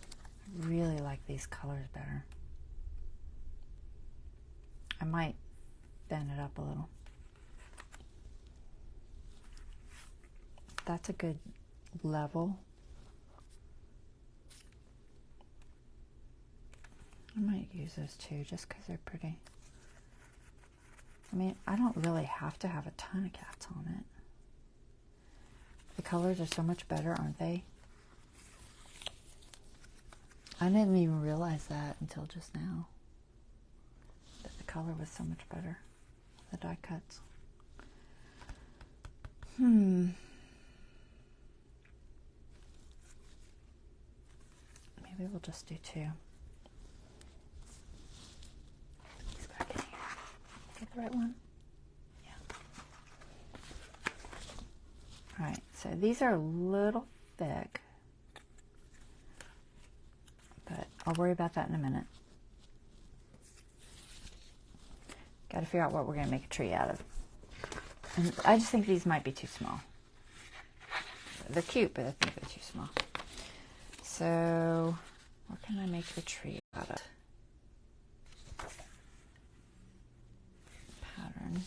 I really like these colors better. I might bend it up a little. That's a good level. I might use those two just because they're pretty. I mean, I don't really have to have a ton of cats on it. The colors are so much better, aren't they? I didn't even realize that until just now. That the color was so much better. The die cuts. Maybe we'll just do two. These back in here. Get the right one? Yeah. Alright, so these are a little thick. But I'll worry about that in a minute. Got to figure out what we're going to make a tree out of. And I just think these might be too small. They're cute, but I think they're too small. So, what can I make the tree out of? Pattern.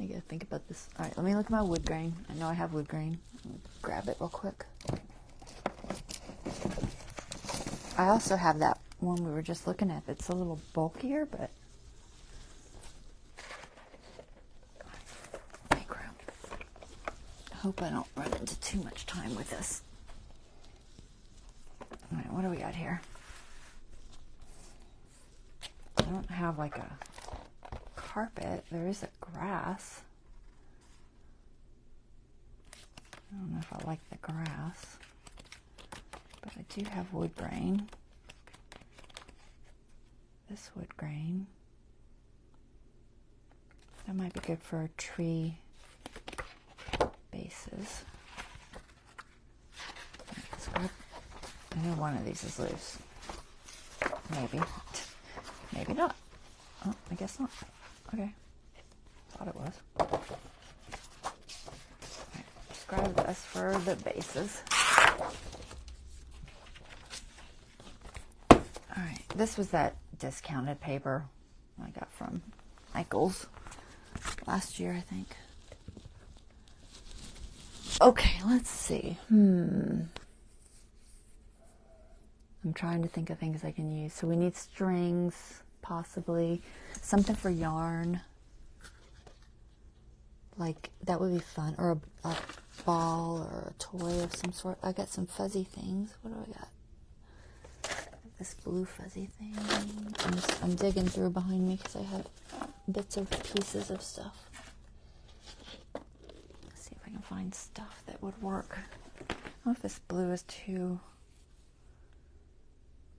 I gotta think about this. Alright, let me look at my wood grain. I know I have wood grain. Grab it real quick. I also have that one we were just looking at that's a little bulkier, but make room. I hope I don't run into too much time with this. Alright, what do we got here? I don't have like a carpet. There is a grass. I don't know if I like the grass, but I do have wood grain. This wood grain. That might be good for tree bases. I know one of these is loose. Maybe. Maybe not. Oh, I guess not. Okay. Thought it was. Right, just grab this for the bases. Alright, this was that discounted paper I got from Michael's last year, I think. Okay, let's see. I'm trying to think of things I can use. So we need strings, possibly. Something for yarn. Like, that would be fun. Or a ball or a toy of some sort. I got some fuzzy things. What do I got? This blue fuzzy thing. I'm digging through behind me because I have bits of pieces of stuff. Let's see if I can find stuff that would work. I don't know if this blue is too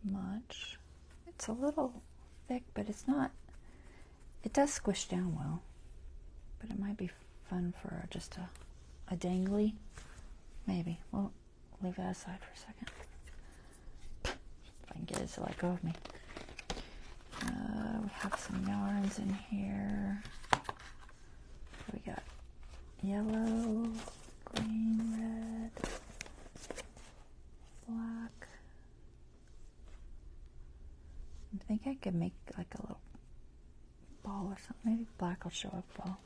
much. It's a little thick, but it's not. It does squish down well, but it might be fun for just a dangly. Maybe. Well, leave that aside for a second. If I can get it to let go of me. We have some yarns in here. What do we got? Yellow, green, red, black. I think I could make like a little ball or something. Maybe black will show up well.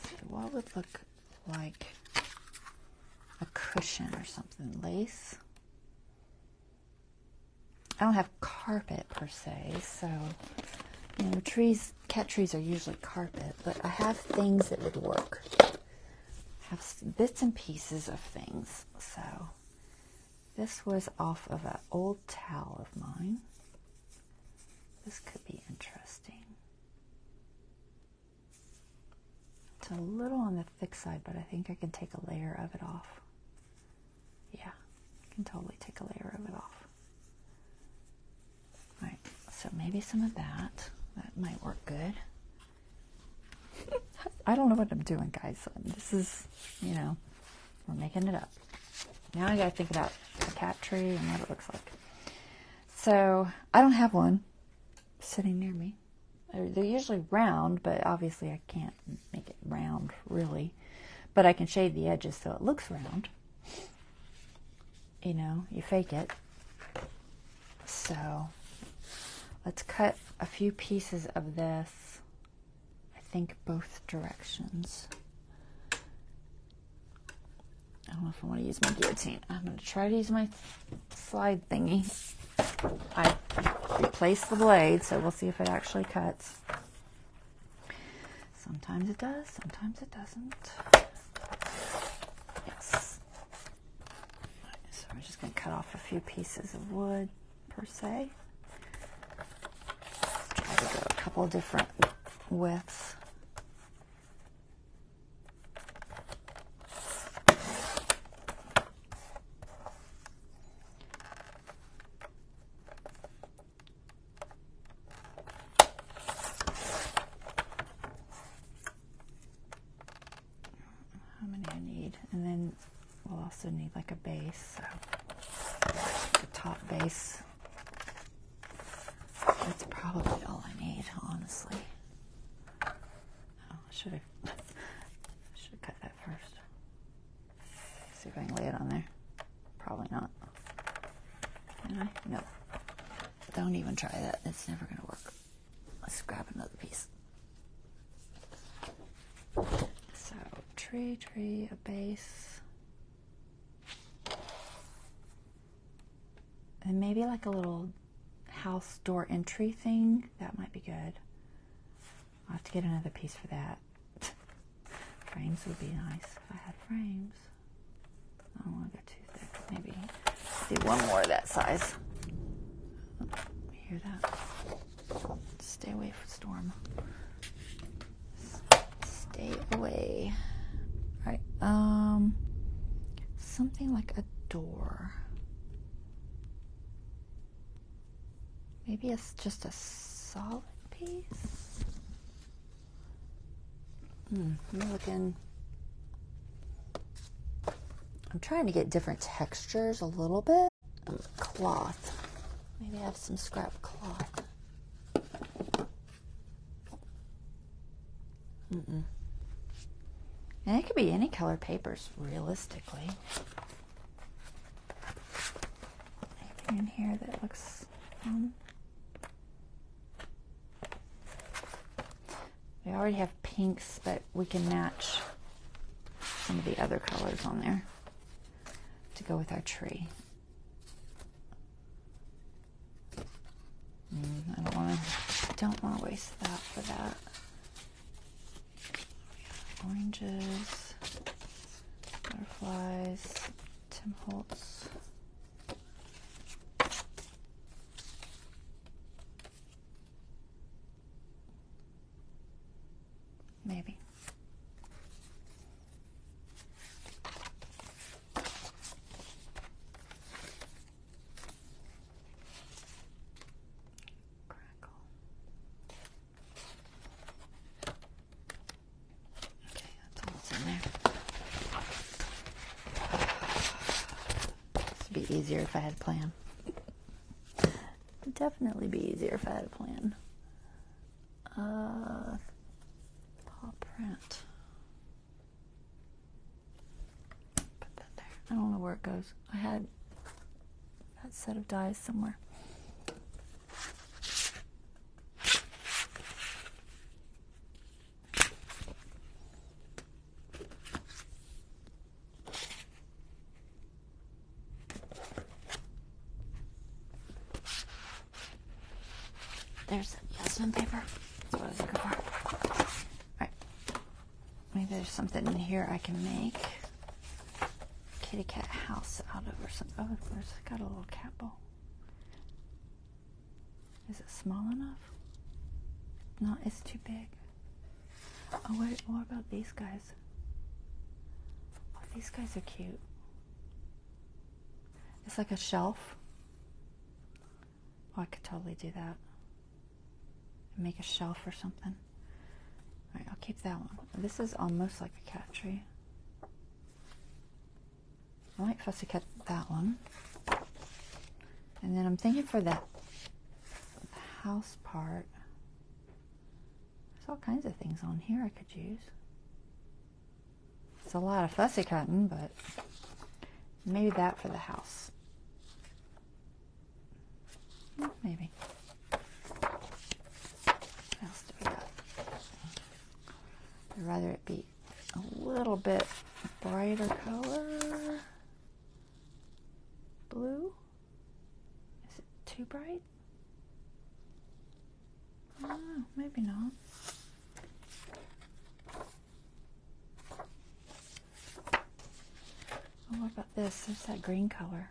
So what would look like a cushion or something? Lace. I don't have carpet per se, so you know, cat trees are usually carpet, but I have things that would work. I have bits and pieces of things. So this was off of an old towel of mine. This could be interesting. It's a little on the thick side, but I think I can take a layer of it off. Yeah, I can totally take a layer of it off. Alright, so maybe some of that. That might work good. I don't know what I'm doing, guys. This is, you know, we're making it up. Now I gotta think about a cat tree and what it looks like. So I don't have one sitting near me. They're usually round, but obviously I can't make it round really. But I can shade the edges so it looks round. You know, you fake it. So let's cut a few pieces of this. I think both directions. I don't know if I want to use my guillotine. I'm going to try to use my slide thingy. I replaced the blade, so we'll see if it actually cuts. Sometimes it does, sometimes it doesn't. Yes. So I'm just going to cut off a few pieces of wood, per se. Try to go a couple different widths. And then we'll also need like a base, so the top base, that's probably all I need, honestly. Oh, I should have cut that first. See if I can lay it on there. Probably not. Can I? No. Don't even try that. It's never going to work. Let's grab another piece. So, tree, a base. And maybe like a little house door entry thing. That might be good. I'll have to get another piece for that. Frames would be nice if I had frames. I don't want to go too thick. Maybe do one more of that size. Oh, you hear that? Stay away from storm. Stay away. All right. Something like a door. Maybe it's just a solid piece. I'm looking. I'm trying to get different textures a little bit. Cloth. Maybe I have some scrap cloth. And it could be any color papers, realistically. Anything in here that looks fun? We already have pinks, but we can match some of the other colors on there to go with our tree. I don't want to waste that for that. Oranges, butterflies, Tim Holtz. Maybe. Crackle. Okay, that's all that's in there. This would be easier if I had a plan. It'd definitely be easier if I had a plan. Paw print. Put that there. I don't know where it goes. I had that set of dies somewhere. There's some paper. That's what I was looking for. Alright. Maybe there's something in here I can make kitty cat house out of or something. Oh, it's got a little cat bowl. Is it small enough? No, it's too big. Oh, wait, what about these guys? Oh, these guys are cute. It's like a shelf. Oh, I could totally do that. Make a shelf or something. Alright, I'll keep that one. This is almost like a cat tree. I might fussy cut that one. And then I'm thinking for the house part, there's all kinds of things on here I could use. It's a lot of fussy cutting, but maybe that for the house. Maybe. What else do we got? I'd rather it be a little bit brighter color. Blue? Is it too bright? I don't know, maybe not. Oh, what about this? There's that green color.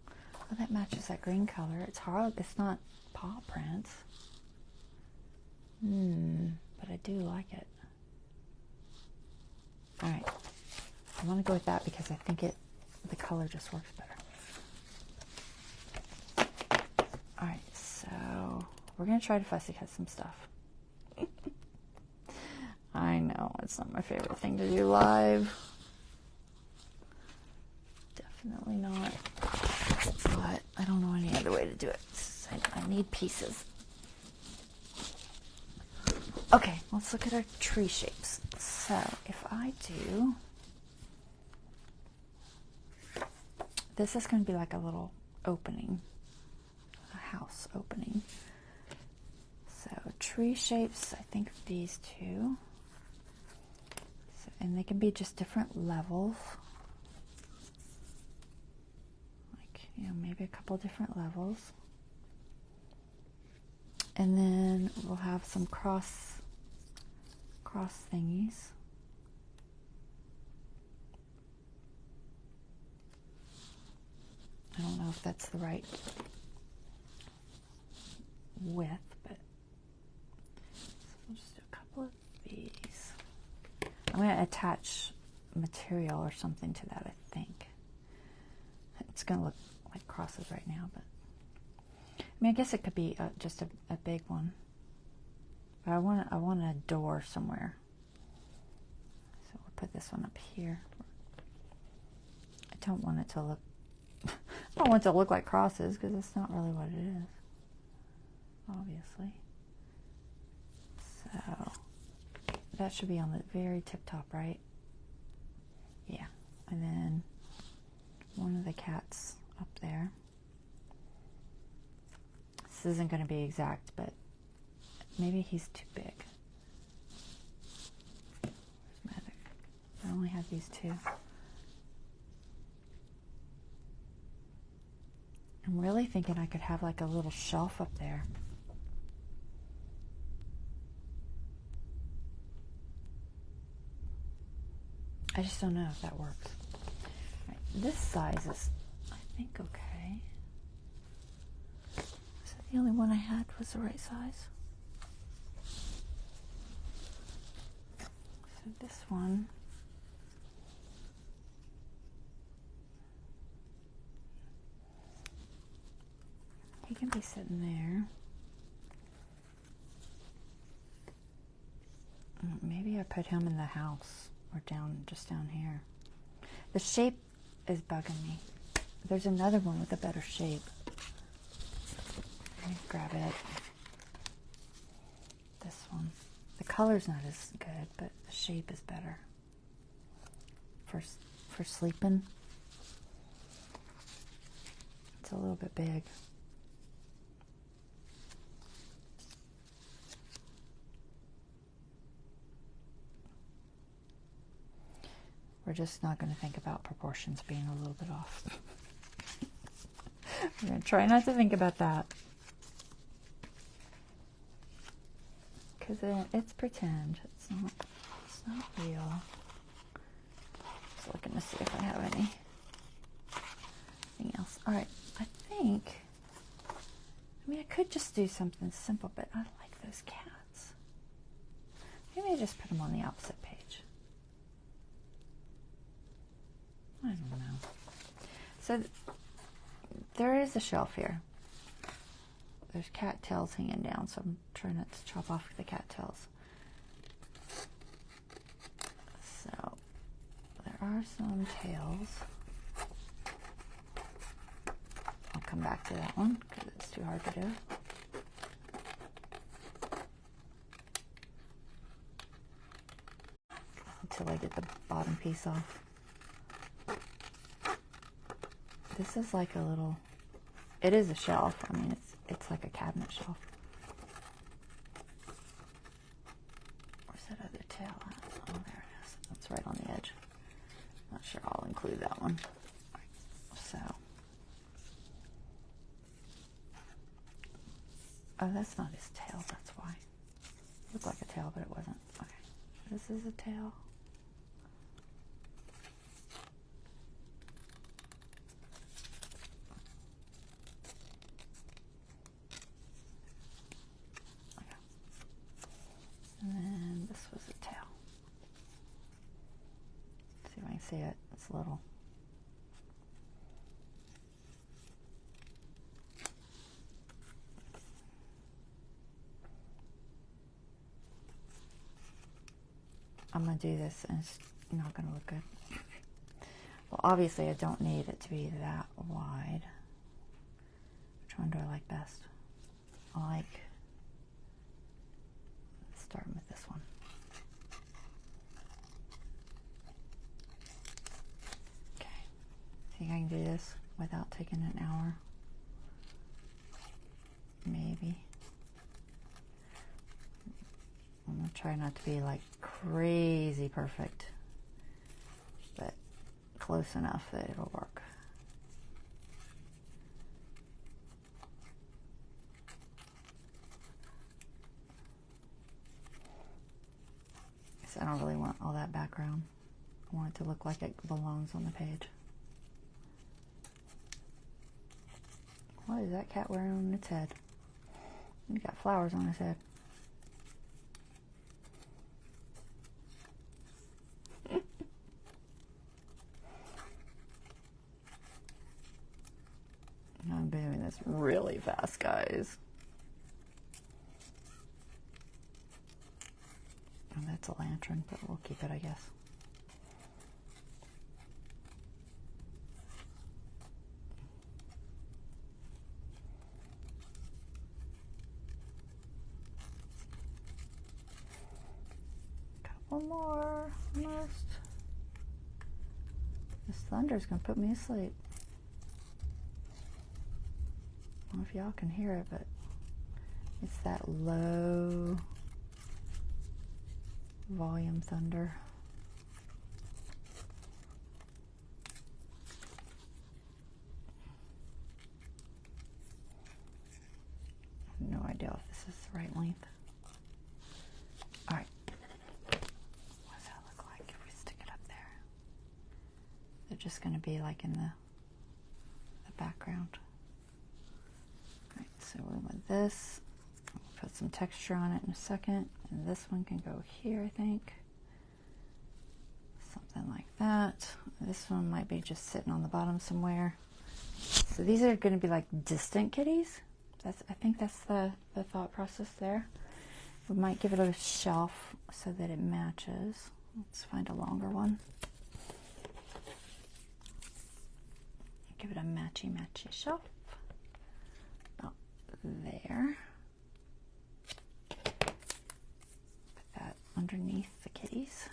Oh, that matches that green color. It's hard. It's not paw prints. But I do like it. Alright. I want to go with that because I think the color just works better. Alright, so we're going to try to fussy cut some stuff. I know, it's not my favorite thing to do live. Definitely not. But I don't know any other way to do it. I need pieces. Okay, let's look at our tree shapes. So if I do, this is going to be like a little opening, a house opening. So tree shapes, I think of these two. So, and they can be just different levels. You know, maybe a couple different levels. And then we'll have some cross thingies. I don't know if that's the right width, but so we'll just do a couple of these. I'm going to attach material or something to that, I think. It's going to look like crosses right now, but I mean, I guess it could be just a big one. But I want a door somewhere. So we'll put this one up here. I don't want it to look I don't want it to look like crosses because it's not really what it is, obviously. So that should be on the very tip top, right? Yeah. And then one of the cats up there. This isn't going to be exact, but maybe he's too big. Where's Magic? I only have these two. I'm really thinking I could have like a little shelf up there. I just don't know if that works. Right, this size is, I think, okay. Is that the only one I had was the right size? So this one. He can be sitting there. Maybe I put him in the house or just down here. The shape is bugging me. There's another one with a better shape. Let me grab it. This one. The color's not as good, but the shape is better. For sleeping. It's a little bit big. We're just not going to think about proportions being a little bit off. We're going to try not to think about that. Because it's pretend. It's not real. Just looking to see if I have anything else. Alright, I mean, I could just do something simple, but I like those cats. Maybe I just put them on the opposite page. I don't know. So there is a shelf here. There's cat tails hanging down, so I'm trying not to chop off the cat tails. So there are some tails. I'll come back to that one because it's too hard to do. Until I get the bottom piece off. This is like a little, it is a shelf. I mean, it's like a cabinet shelf. Where's that other tail at? Oh, there it is. That's right on the edge. Not sure I'll include that one. So, oh, that's not his tail. That's why. It looked like a tail, but it wasn't. Okay, this is a tail. And then this was a tail. Let's see if I can see it. It's little. I'm going to do this and it's not going to look good. Well, obviously I don't need it to be that wide. Which one do I like best? I like starting with this one. Okay. Think I can do this without taking an hour? Maybe. I'm gonna try not to be like crazy perfect, but close enough that it'll work. I don't really want all that background. I want it to look like it belongs on the page. What is that cat wearing on its head? He's got flowers on his head. I'm doing this really fast, guys. Oh, that's a lantern, but we'll keep it, I guess. Couple more, almost. This thunder's gonna put me asleep. I don't know if y'all can hear it, but it's that low volume thunder. I have no idea if this is the right length. All right. What does that look like if we stick it up there? They're just going to be like in the background. All right, so we want this. Put some texture on it in a second, and this one can go here, I think. Something like that. This one might be just sitting on the bottom somewhere. So these are going to be like distant kitties. I think that's the thought process there. We might give it a shelf so that it matches. Let's find a longer one. Give it a matchy shelf. About there. Underneath the kitties.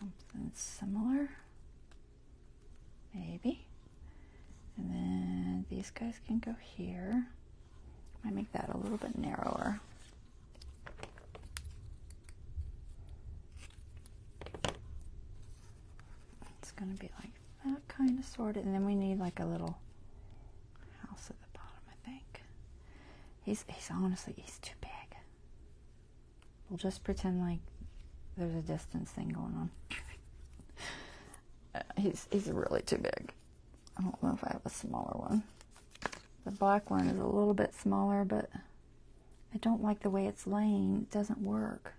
Something similar, maybe. And then these guys can go here. Might make that a little bit narrower. It's gonna be like that, kind of, sort of. And then we need like a little house at the bottom, I think. He's honestly, he's too big. We'll just pretend like there's a distance thing going on. He's really too big. I don't know if I have a smaller one. The black one is a little bit smaller, but I don't like the way it's laying. It doesn't work.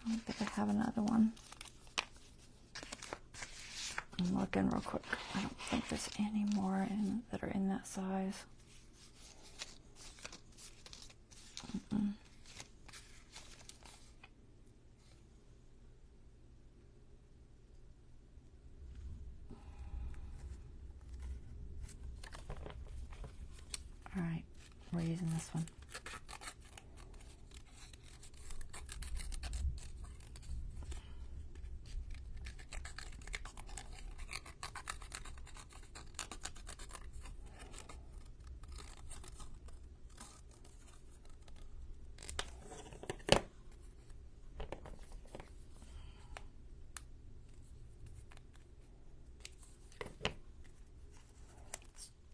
I don't think I have another one. I'm looking real quick. I don't think there's any more that are in that size. We're using this one.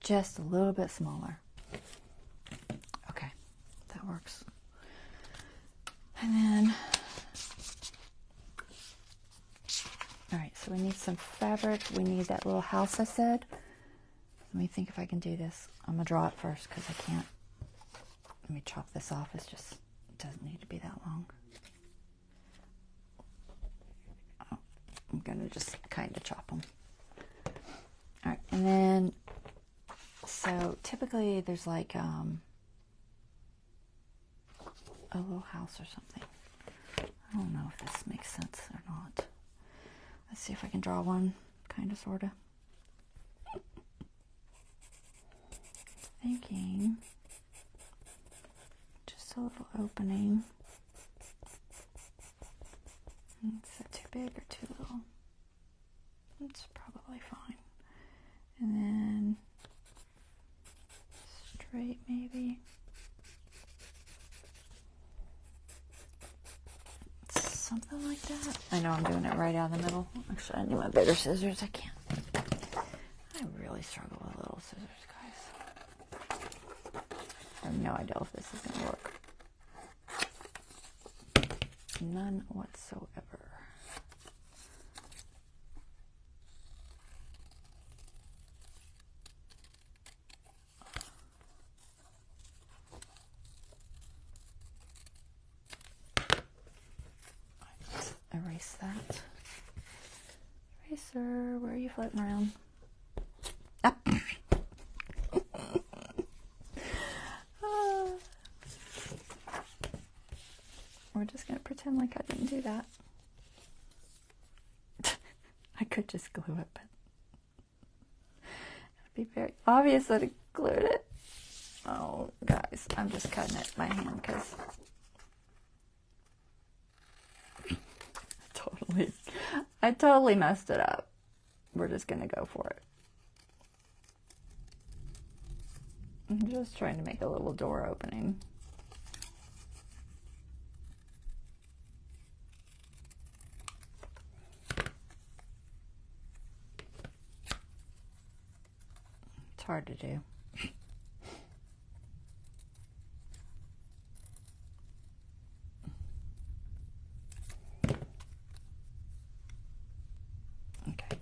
Just a little bit smaller. Okay, that works. And then, all right, so we need some fabric. We need that little house I said. Let me think if I can do this. I'm gonna draw it first because I can't. Let me chop this off. It doesn't need to be that long. Oh, I'm gonna just kind of chop them. All right, and then, so typically there's like a little house or something. I don't know if this makes sense or not. Let's see if I can draw one, kind of, sort of. Thinking just a little opening. Is that too big or too little? It's probably fine. And then straight maybe. Something like that. I know I'm doing it right out of the middle. Actually, I need my bigger scissors. I can't. I really struggle with little scissors, guys. I have no idea if this is going to work. None whatsoever. Erase that. Eraser, where are you floating around? Ah. We're just going to pretend like I didn't do that. I could just glue it, but it'd be very obvious that I glued it. Oh, guys, I'm just cutting it by hand because I totally messed it up. We're just going to go for it. I'm just trying to make a little door opening. It's hard to do. Okay.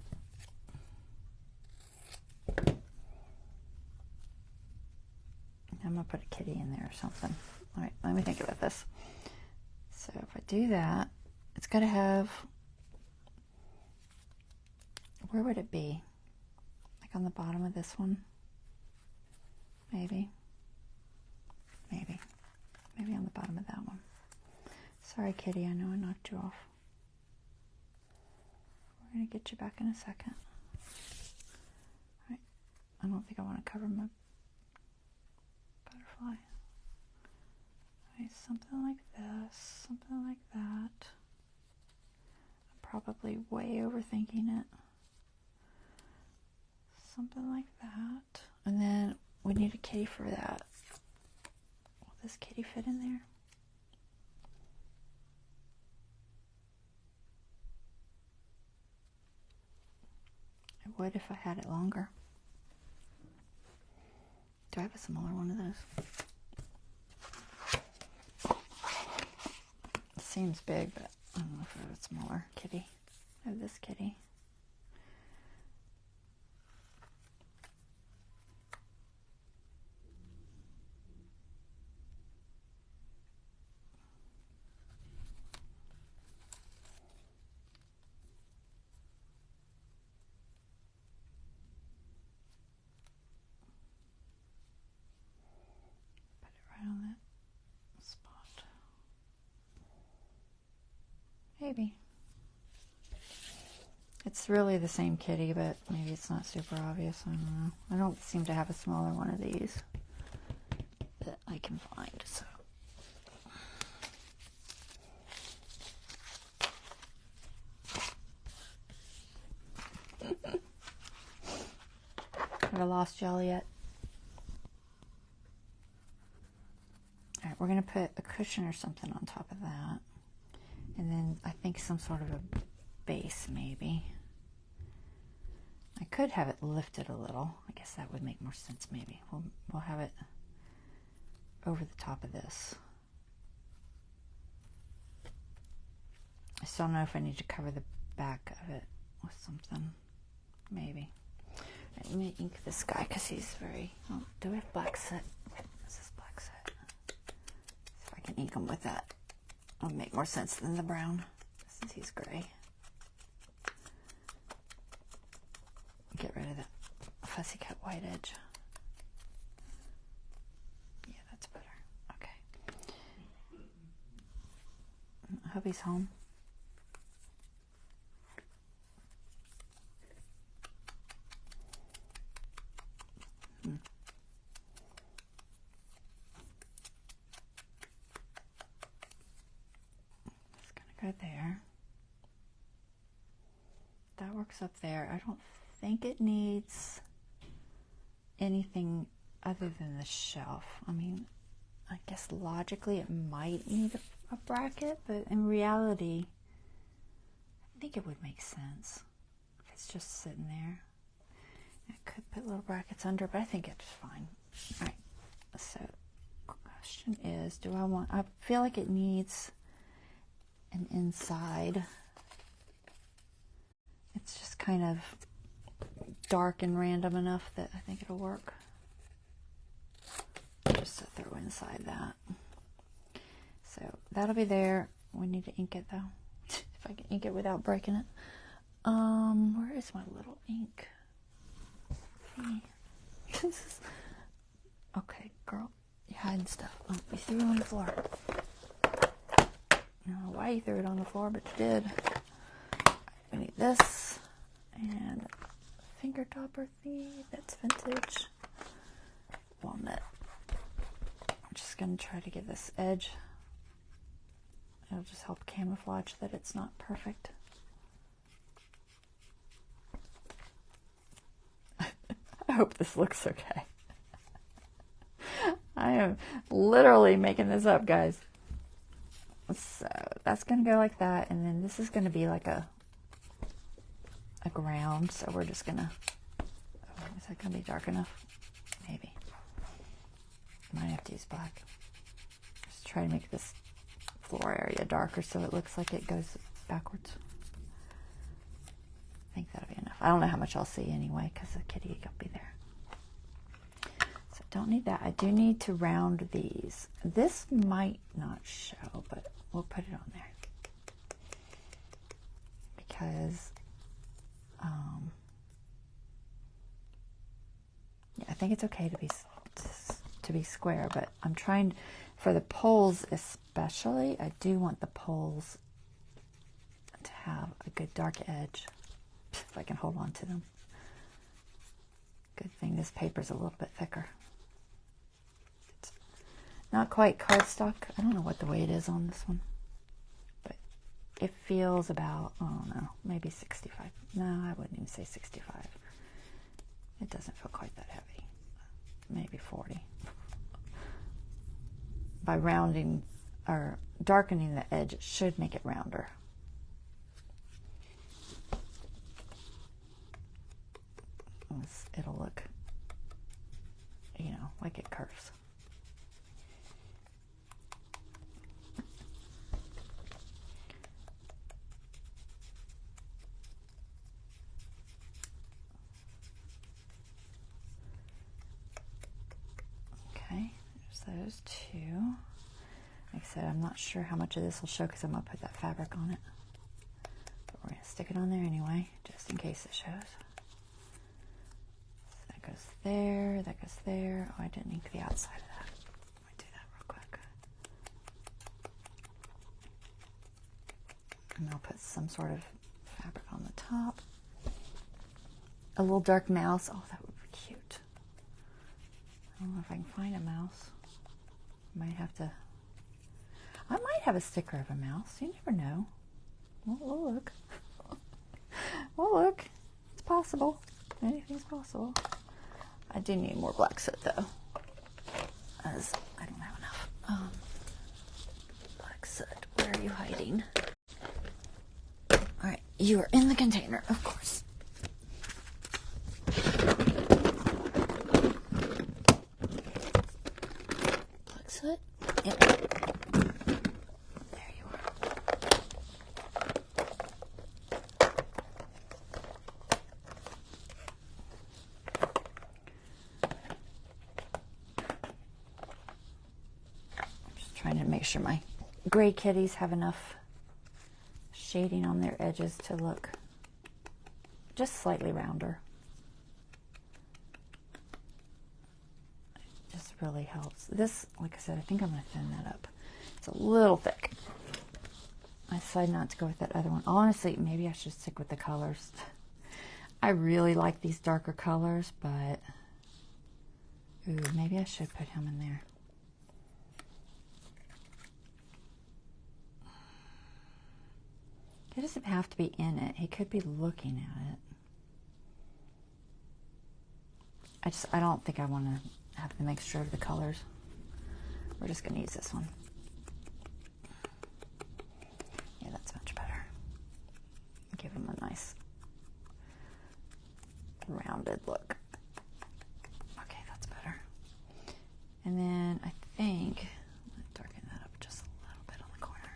I'm going to put a kitty in there or something. All right, let me think about this. So if I do that, it's got to have, where would it be? Like on the bottom of this one? Maybe. Maybe on the bottom of that one. Sorry, kitty, I know I knocked you off. We're going to get you back in a second. All right. I don't think I want to cover my butterfly. All right, something like this, something like that. I'm probably way overthinking it. Something like that. And then we need a kitty for that. Will this kitty fit in there? It would if I had it longer. Do I have a smaller one of those? It seems big, but I don't know if I have a smaller kitty. I have this kitty. Maybe. It's really the same kitty, but maybe it's not super obvious. I don't know. I don't seem to have a smaller one of these. that I can find. So have I lost y'all yet? All right, we're going to put a cushion or something on top of that. And then I think some sort of a base maybe. I could have it lifted a little. I guess that would make more sense maybe. We'll have it over the top of this. I still don't know if I need to cover the back of it with something. Maybe. Right, let me ink this guy because he's very... Oh, do we have black set? This is black set. See if I can ink him with that. It'll make more sense than the brown since he's gray. Get rid of that fussy cut white edge. Yeah, that's better. Okay. I hope he's home. Just gonna go there. That works up there. I don't think it needs anything other than the shelf. I mean, I guess logically it might need a bracket, but in reality, I think it would make sense if it's just sitting there. I could put little brackets under, but I think it's fine. All right, so the question is, do I want, I feel like it needs an inside. It's just kind of dark and random enough that I think it'll work. Just to throw inside that. So that'll be there. We need to ink it though. If I can ink it without breaking it. Where is my little ink? Okay, girl, you're hiding stuff. Oh, you threw it on the floor. I don't know why you threw it on the floor, but you did. We need this and finger topper thingy. That's vintage. Walnut. I'm just going to try to get this edge. It'll just help camouflage that it's not perfect. I hope this looks okay. I am literally making this up, guys. So that's going to go like that, and then this is going to be like a ground, so we're just going to... Oh, is that going to be dark enough? Maybe. Might have to use black. Just try to make this floor area darker so it looks like it goes backwards. I think that'll be enough. I don't know how much I'll see anyway because the kitty will be there. So don't need that. I do need to round these. This might not show, but we'll put it on there. Because yeah, I think it's okay to be square, but I'm trying, for the poles especially, I do want the poles to have a good dark edge, if I can hold on to them. Good thing this paper's a little bit thicker. It's not quite cardstock. I don't know what the weight is on this one, but it feels about, I don't know, maybe 65. No, I wouldn't even say 65. It doesn't feel quite that heavy. Maybe 40. By rounding or darkening the edge, it should make it rounder. It'll look, you know, like it curves. Okay, there's those two. Like I said, I'm not sure how much of this will show because I'm going to put that fabric on it. But we're going to stick it on there anyway, just in case it shows. So that goes there, that goes there. Oh, I didn't ink the outside of that. Let me do that real quick. And I'll put some sort of fabric on the top. A little dark mouse. Oh, that would be cute. I don't know if I can find a mouse. Might have to, I might have a sticker of a mouse. You never know. We'll look. We'll look. It's possible. Anything's possible. I do need more black soot though, as I don't have enough. Black soot, where are you hiding? Alright, you are in the container, of course. Black soot? Yep. There you are. I'm just trying to make sure my gray kitties have enough shading on their edges to look just slightly rounder. It just really helps. This, like I said, I think I'm going to thin that up. It's a little thick. I decided not to go with that other one. Honestly, maybe I should stick with the colors. I really like these darker colors, but ooh, maybe I should put him in there. He doesn't have to be in it. He could be looking at it. I don't think I want to have the mixture of the colors. We're just going to use this one. Yeah, that's much better. Give him a nice rounded look. Okay, that's better. And then I think I'm going to darken that up just a little bit on the corner.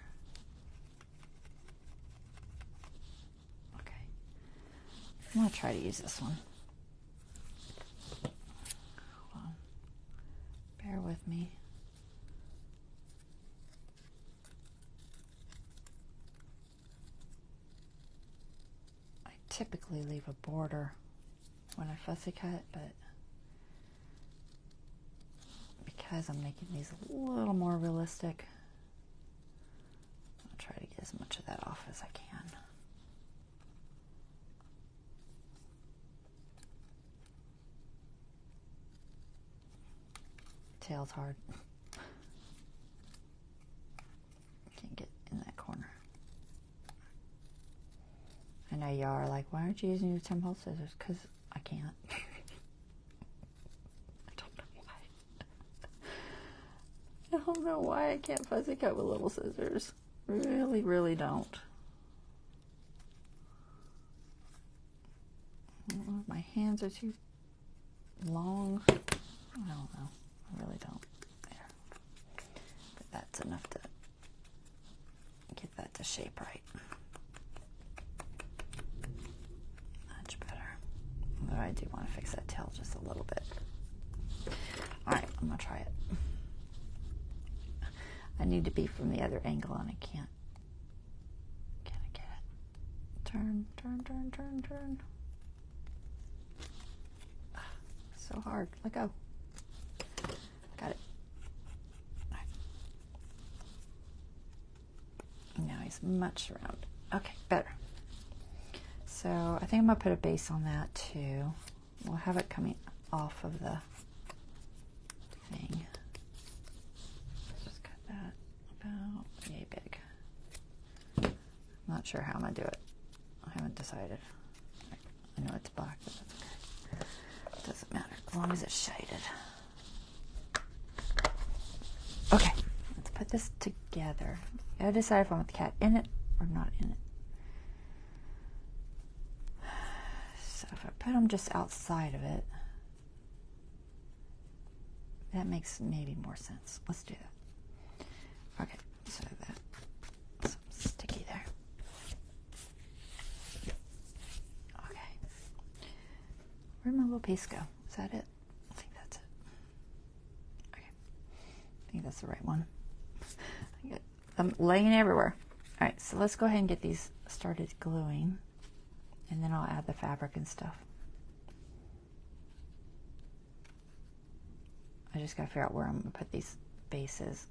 Okay. I'm going to try to use this one. Hold on. Bear with me. I typically leave a border when I fussy cut, but because I'm making these a little more realistic, I'll try to get as much of that off as I can. Tail's hard. Can't get in that corner. I know y'all are like, why aren't you using your 10-hole scissors? Because I can't. I don't know why. I don't know why I can't fussy cut with little scissors. Really, really don't. My hands are too long. I don't know. I really don't. There. But that's enough to get that to shape right. Much better. Although I do want to fix that tail just a little bit. Alright, I'm going to try it. I need to be from the other angle and I can't. Can I get it? Turn, turn, turn, turn, turn. So hard. Let go. Got it. Right. Now he's much around. Okay, better. So I think I'm going to put a base on that too. We'll have it coming off of the thing. Just cut that about yay big. I'm not sure how I'm going to do it. I haven't decided. I know it's black, but that's okay. It doesn't matter as long as it's shaded. Okay, let's put this together. I gotta decide if I want the cat in it or not in it. So if I put them just outside of it, that makes maybe more sense. Let's do that. Okay, so that's sticky there. Okay. Where'd my little piece go? Is that it? I think that's it. Okay. I think that's the right one. I'm laying everywhere. Alright, so let's go ahead and get these started gluing. And then I'll add the fabric and stuff. I just gotta figure out where I'm gonna put these bases.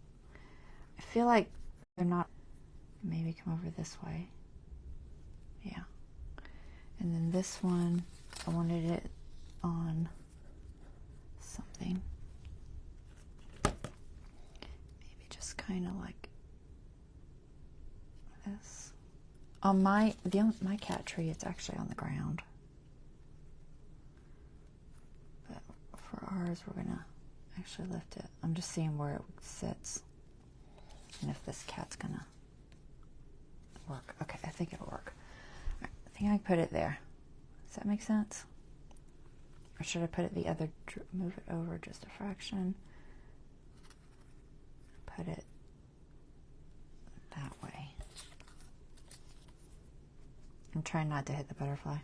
I feel like they're not. Maybe come over this way. Yeah. And then this one, I wanted it on something. kind of like this. On my cat tree, it's actually on the ground. But for ours, we're gonna actually lift it. I'm just seeing where it sits and if this cat's gonna work. Okay, I think it'll work. Right, I think I can put it there. Does that make sense? Or should I put it the other, move it over just a fraction? Put it that way. I'm trying not to hit the butterfly.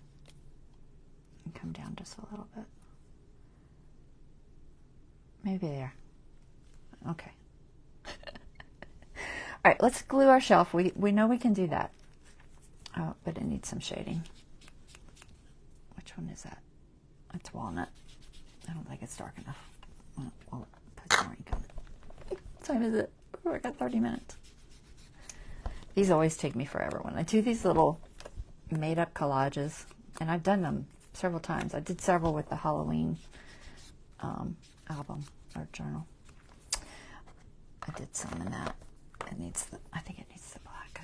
And come down just a little bit. Maybe there. Okay. All right, let's glue our shelf. We know we can do that. Oh, but it needs some shading. Which one is that? It's walnut. I don't think it's dark enough. We'll put some ink on it. What time is it? Oh, I got 30 minutes. These always take me forever when I do these little made-up collages, and I've done them several times. I did several with the Halloween album or journal. I did some in that. It needs the, I think it needs the black.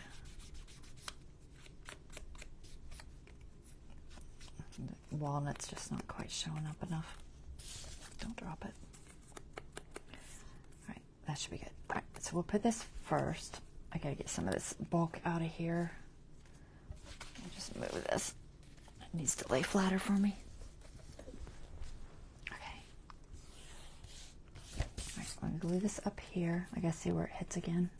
The walnut's just not quite showing up enough. Don't drop it. All right, that should be good. All right, so we'll put this first. I gotta get some of this bulk out of here. I'll just move this. It needs to lay flatter for me. Okay. All right, I'm gonna glue this up here. I gotta see where it hits again.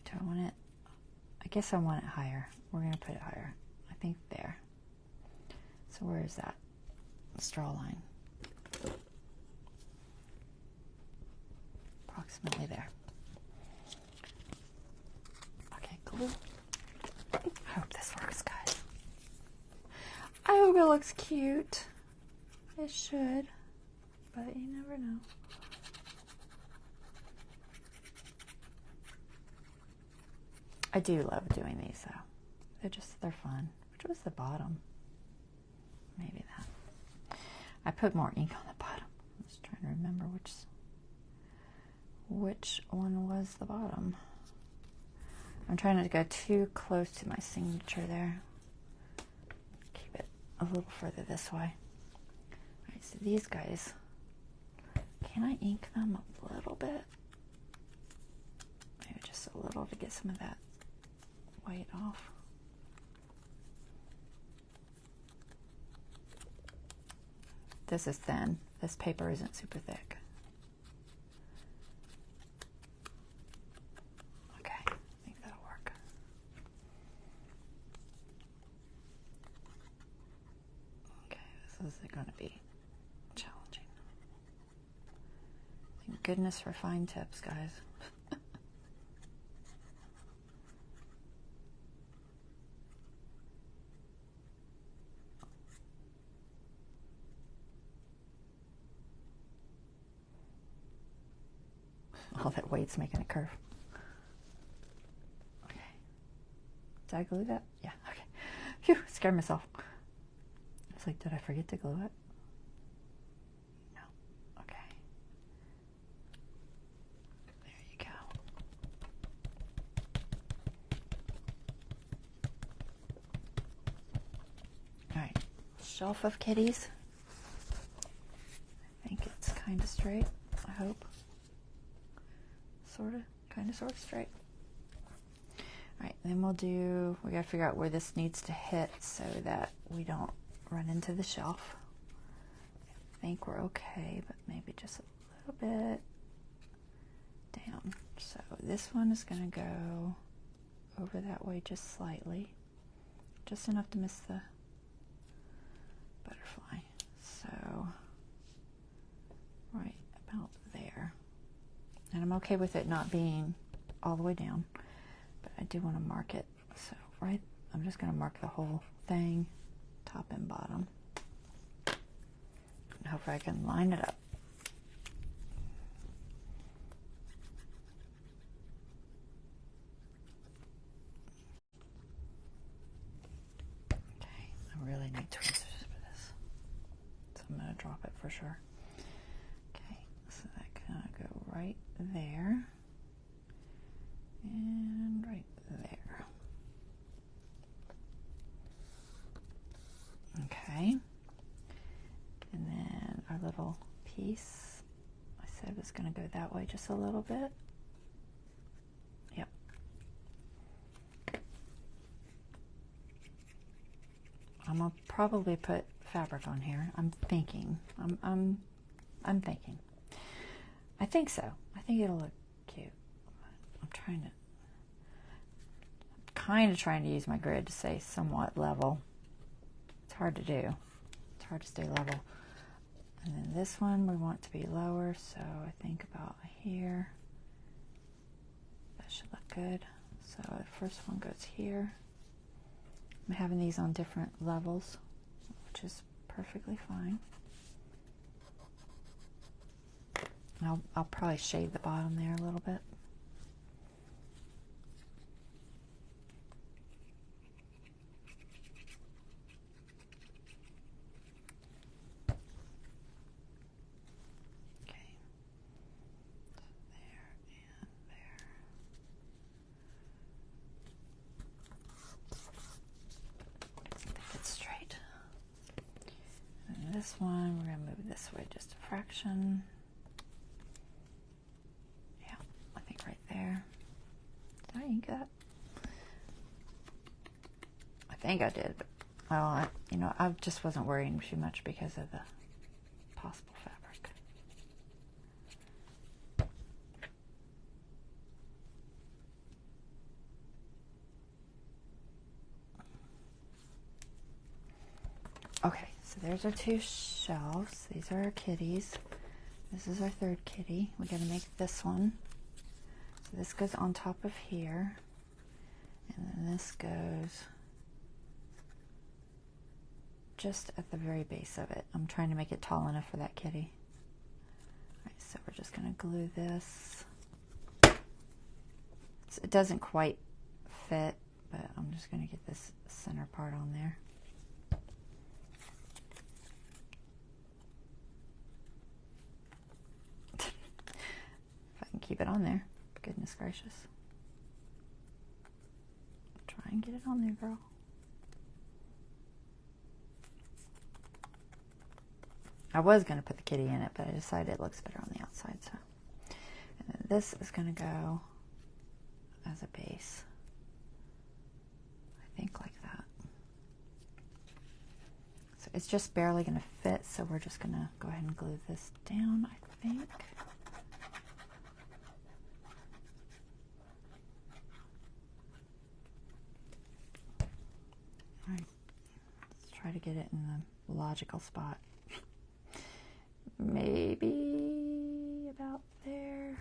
Do I want it? I guess I want it higher. We're gonna put it higher. I think there. So where is that? The straw line. Approximately there. Okay, glue. I hope this works, guys. I hope it looks cute. It should, but you never know. I do love doing these though. They're fun. Which was the bottom? Maybe that. I put more ink on the bottom. I was trying to remember which one was the bottom. I'm trying not to go too close to my signature there. Keep it a little further this way. Alright, so these guys, can I ink them a little bit? Maybe just a little to get some of that white off. This is thin. This paper isn't super thick. Okay, I think that'll work. Okay, this is going to be challenging. Thank goodness for fine tips, guys. All that weight's making a curve. Okay. Did I glue that? Yeah, okay. Phew, scared myself. I was like, did I forget to glue it? No. Okay. There you go. Alright. Shelf of kitties. I think it's kind of straight, I hope. Sort of, kind of, sort of straight. All right, then we gotta figure out where this needs to hit so that we don't run into the shelf. I think we're okay, but maybe just a little bit down. So this one is gonna go over that way just slightly, just enough to miss the butterfly. So right about there. And I'm okay with it not being all the way down, but I do want to mark it. So right, I'm just going to mark the whole thing, top and bottom. And hopefully I can line it up. Okay, I really need tweezers for this. So I'm going to drop it for sure. Okay, so that goes there and right there. Okay. And then our little piece, I said was going to go that way just a little bit. Yep. I'm going to probably put fabric on here. I'm thinking. I'm thinking. I think so. I think it'll look cute. I'm kind of trying to use my grid to stay somewhat level. It's hard to do. It's hard to stay level. And then this one we want to be lower, so I think about here. That should look good. So the first one goes here. I'm having these on different levels, which is perfectly fine. I'll probably shade the bottom there a little bit. Okay. There and there. Make it straight. And this one, we're going to move this way just a fraction. There. Did I ink that? I think I did, but well, I just wasn't worrying too much because of the possible fabric. Okay, so there's our two shelves. These are our kitties. This is our third kitty. We got to make this one. So this goes on top of here, and then this goes just at the very base of it. I'm trying to make it tall enough for that kitty. Alright, so we're just going to glue this. So it doesn't quite fit, but I'm just going to get this center part on there. If I can keep it on there. Goodness gracious. Try and get it on there, girl. I was going to put the kitty in it, but I decided it looks better on the outside. So, and then this is going to go as a base. I think like that. So it's just barely going to fit, so we're just going to go ahead and glue this down, I think. Alright, let's try to get it in the logical spot. Maybe about there.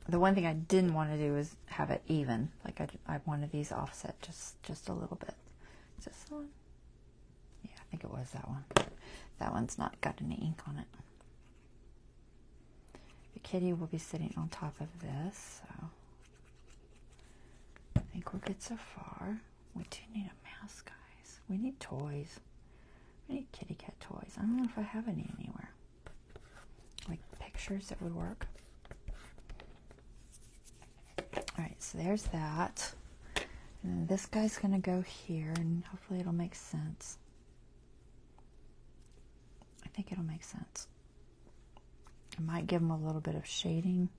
The one thing I didn't want to do is have it even. Like I wanted these offset just a little bit. Is this one? Yeah, I think it was that one. That one's not got any ink on it. The kitty will be sitting on top of this, so I think we're good so far. We do need a mouse, guys. We need toys. We need kitty cat toys. I don't know if I have any anywhere. Like pictures that would work. Alright, so there's that. And then this guy's going to go here, and hopefully it'll make sense. I think it'll make sense. I might give him a little bit of shading,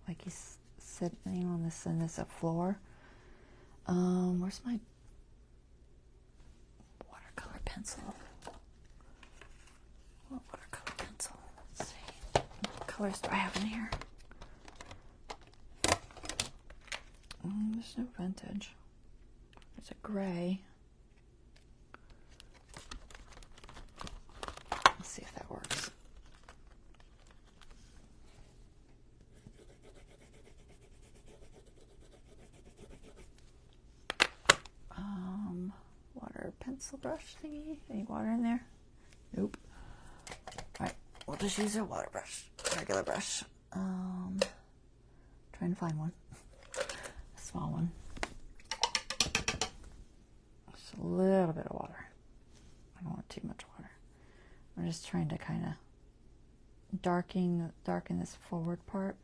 like he's sitting on this and this floor. Where's my watercolor pencil? What watercolor pencil? Let's see. What colors do I have in here? There's no vintage. There's a gray. Let's see if that works. Water pencil brush thingy. Any water in there? Nope. Alright, we'll just use a water brush. Regular brush. Trying to find one. A small one. Just a little bit of water. I don't want too much water. I'm just trying to kind of darken this forward part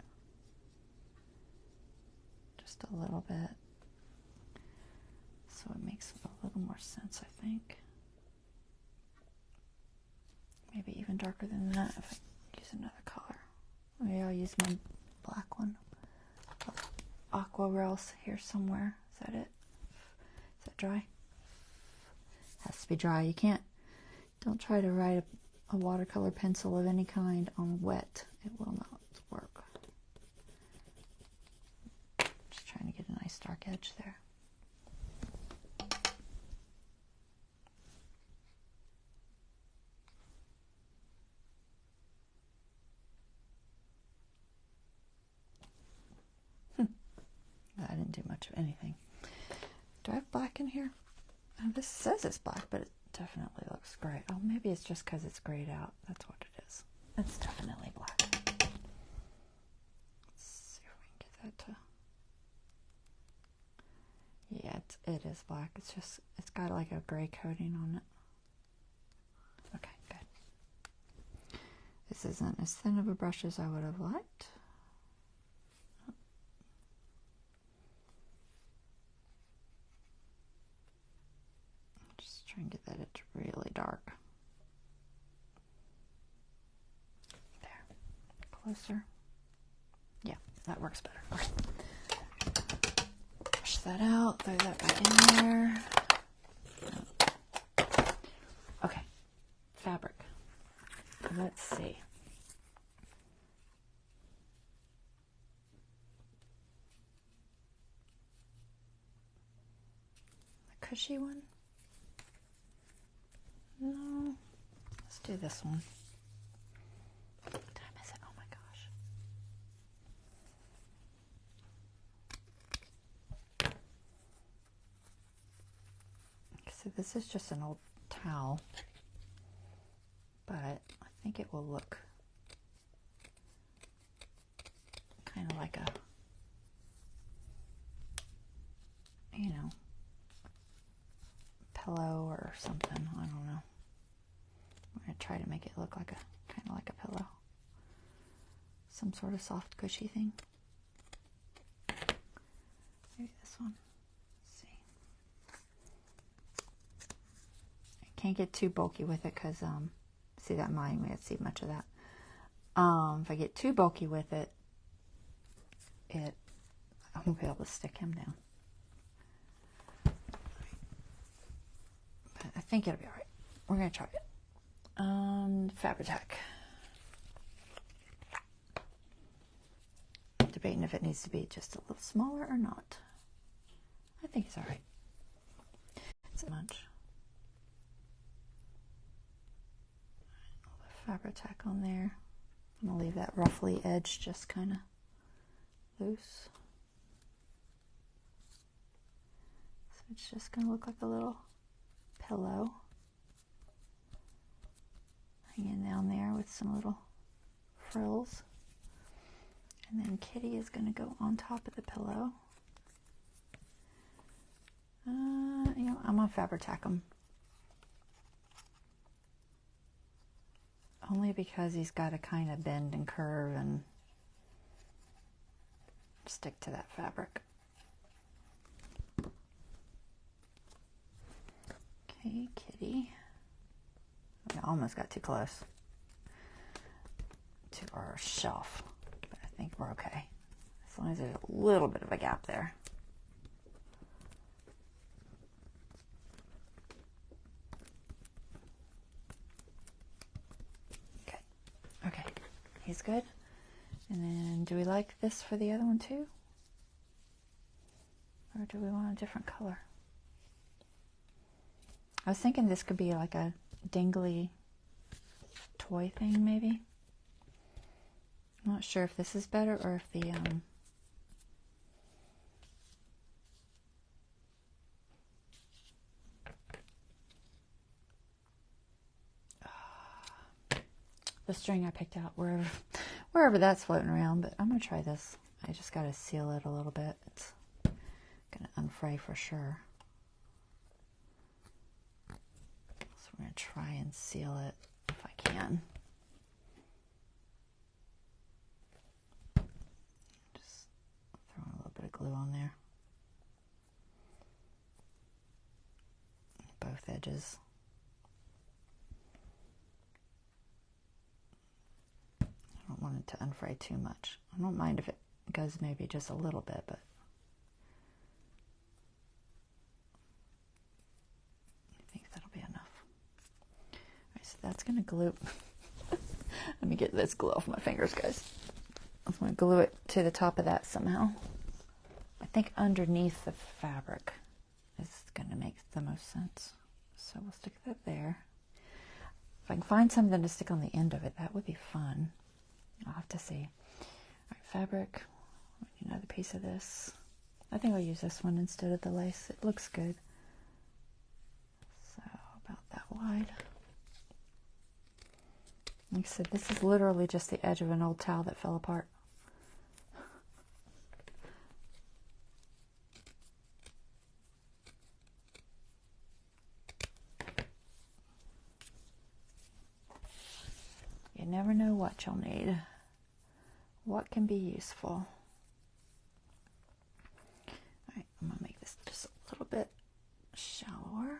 just a little bit, so it makes a little more sense, I think. Maybe even darker than that if I use another color. Maybe I'll use my black one. Aqua Rails here somewhere. Is that it? Is that dry? Has to be dry. You can't, don't try to write a watercolor pencil of any kind on wet. It will not work. Just trying to get a nice dark edge there. I didn't do much of anything. Do I have black in here? This says it's black, but it definitely looks gray. Oh, maybe it's just because it's grayed out. That's what it is. It's definitely black. Let's see if we can get that to... Yeah, it is black. It's just, it's got like a gray coating on it. Okay, good. This isn't as thin of a brush as I would have liked. Try and get that edge really dark. There. Closer. Yeah, that works better. Okay. Push that out, throw that back in there. Okay. Fabric. Let's see. The cushy one? No, let's do this one. What time is it? Oh my gosh. So this is just an old towel, but I think it will look kind of like a, you know, pillow or something. I don't know. I'm going to try to make it look like a, kind of like a pillow. Some sort of soft, cushy thing. Maybe this one. Let's see. I can't get too bulky with it because, see that mine, we can't see much of that. If I get too bulky with it, I won't be able to stick him down. But I think it'll be alright. We're going to try it. Fabri-Tac. Debating if it needs to be just a little smaller or not. I think it's alright. It's much. Fabri-Tac on there. I'm going to leave that roughly edged just kind of loose. So it's just going to look like a little pillow hanging down there with some little frills. And then Kitty is going to go on top of the pillow. You know, I'm going to Fabri-Tac him. Only because he's got to kind of bend and curve and stick to that fabric. Okay, Kitty. I almost got too close to our shelf, but I think we're okay. As long as there's a little bit of a gap there. Okay, okay, he's good. And then do we like this for the other one too? Or do we want a different color? I was thinking this could be like a dingly toy thing, maybe. I'm not sure if this is better or if the the string I picked out, wherever that's floating around. But I'm gonna try this. I just gotta seal it a little bit. It's gonna unfray for sure. So we're gonna try and seal it if I can. can. Just throwing a little bit of glue on there. Both edges. I don't want it to unfray too much. I don't mind if it goes maybe just a little bit, but I think that'll be enough. All right, so that's going to glue. Let me get this glue off my fingers, guys. I'm going to glue it to the top of that somehow. I think underneath the fabric is going to make the most sense. So we'll stick that there. If I can find something to stick on the end of it, that would be fun. I'll have to see. All right, fabric. I need another piece of this. I think I'll use this one instead of the lace. It looks good. So about that wide. Like I said, this is literally just the edge of an old towel that fell apart. You never know what you'll need. What can be useful. Alright, I'm going to make this just a little bit shallower.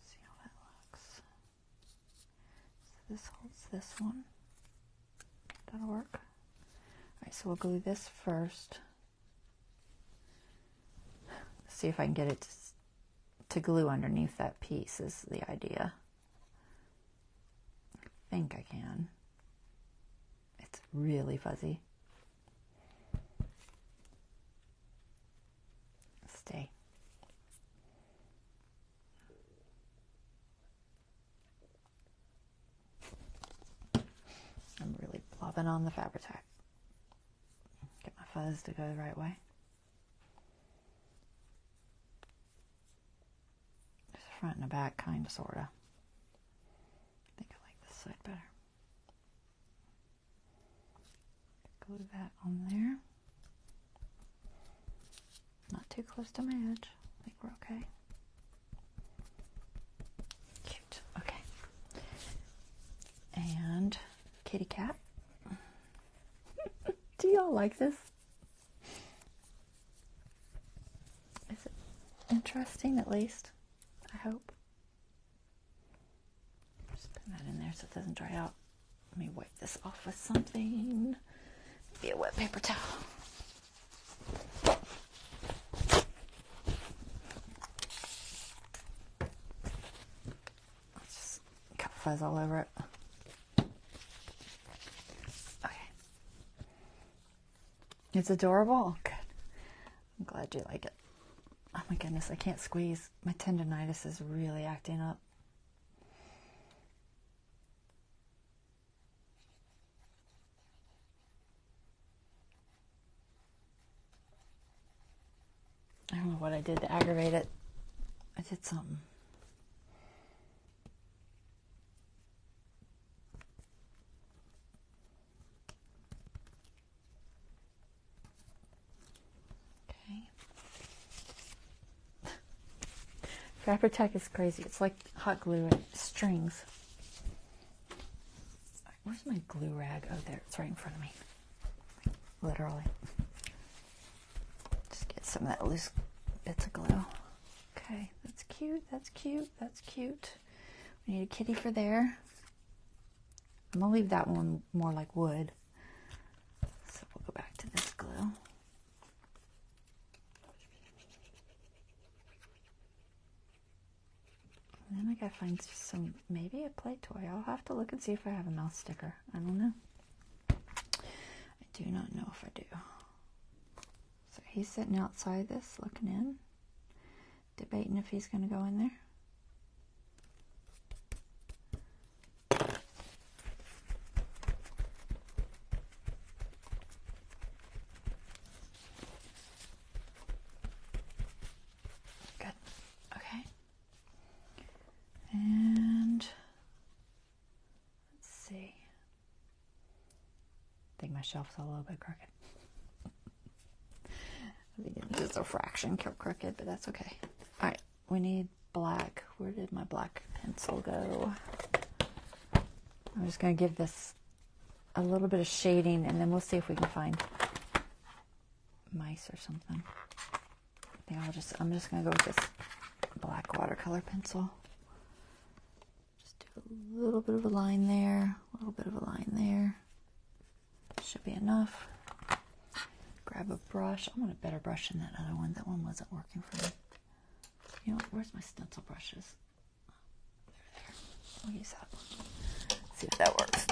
See how that looks. So this holds this one. That'll work. Alright, so we'll glue this first. See if I can get it to glue underneath that piece is the idea. I think I can. It's really fuzzy. Stay. I'm really blobbing on the fabric tack. Get my fuzz to go the right way. Front and the back, kind of, sort of. I think I like this side better. Glue that on there. Not too close to my edge. I think we're okay. Cute. Okay. And kitty cat. Do y'all like this? Is it interesting at least? I hope. Just put that in there so it doesn't dry out. Let me wipe this off with something. Maybe a wet paper towel. Let's just cut fuzz all over it. Okay. It's adorable. Good. I'm glad you like it. Oh my goodness, I can't squeeze. My tendonitis is really acting up. I don't know what I did to aggravate it. I did something. Fabric tack is crazy. It's like hot glue and strings. Where's my glue rag? Oh, there. It's right in front of me. Literally. Just get some of that loose bits of glue. Okay, that's cute. That's cute. That's cute. We need a kitty for there. I'm going to leave that one more like wood. So we'll go back to this glue. And then I gotta find some, maybe a play toy. I'll have to look and see if I have a mouse sticker. I don't know. I do not know if I do. So he's sitting outside this, looking in, debating if he's gonna go in there. My shelf's a little bit crooked. I think it's just a fraction crooked, but that's okay. All right, we need black. Where did my black pencil go? I'm just going to give this a little bit of shading, and then we'll see if we can find mice or something. Yeah, I'm just going to go with this black watercolor pencil. Just do a little bit of a line there, a little bit of a line there. Should be enough. Grab a brush. I want a better brush than that other one. That one wasn't working for me. You know, where's my stencil brushes? They're there. I'll use that one. See if that works.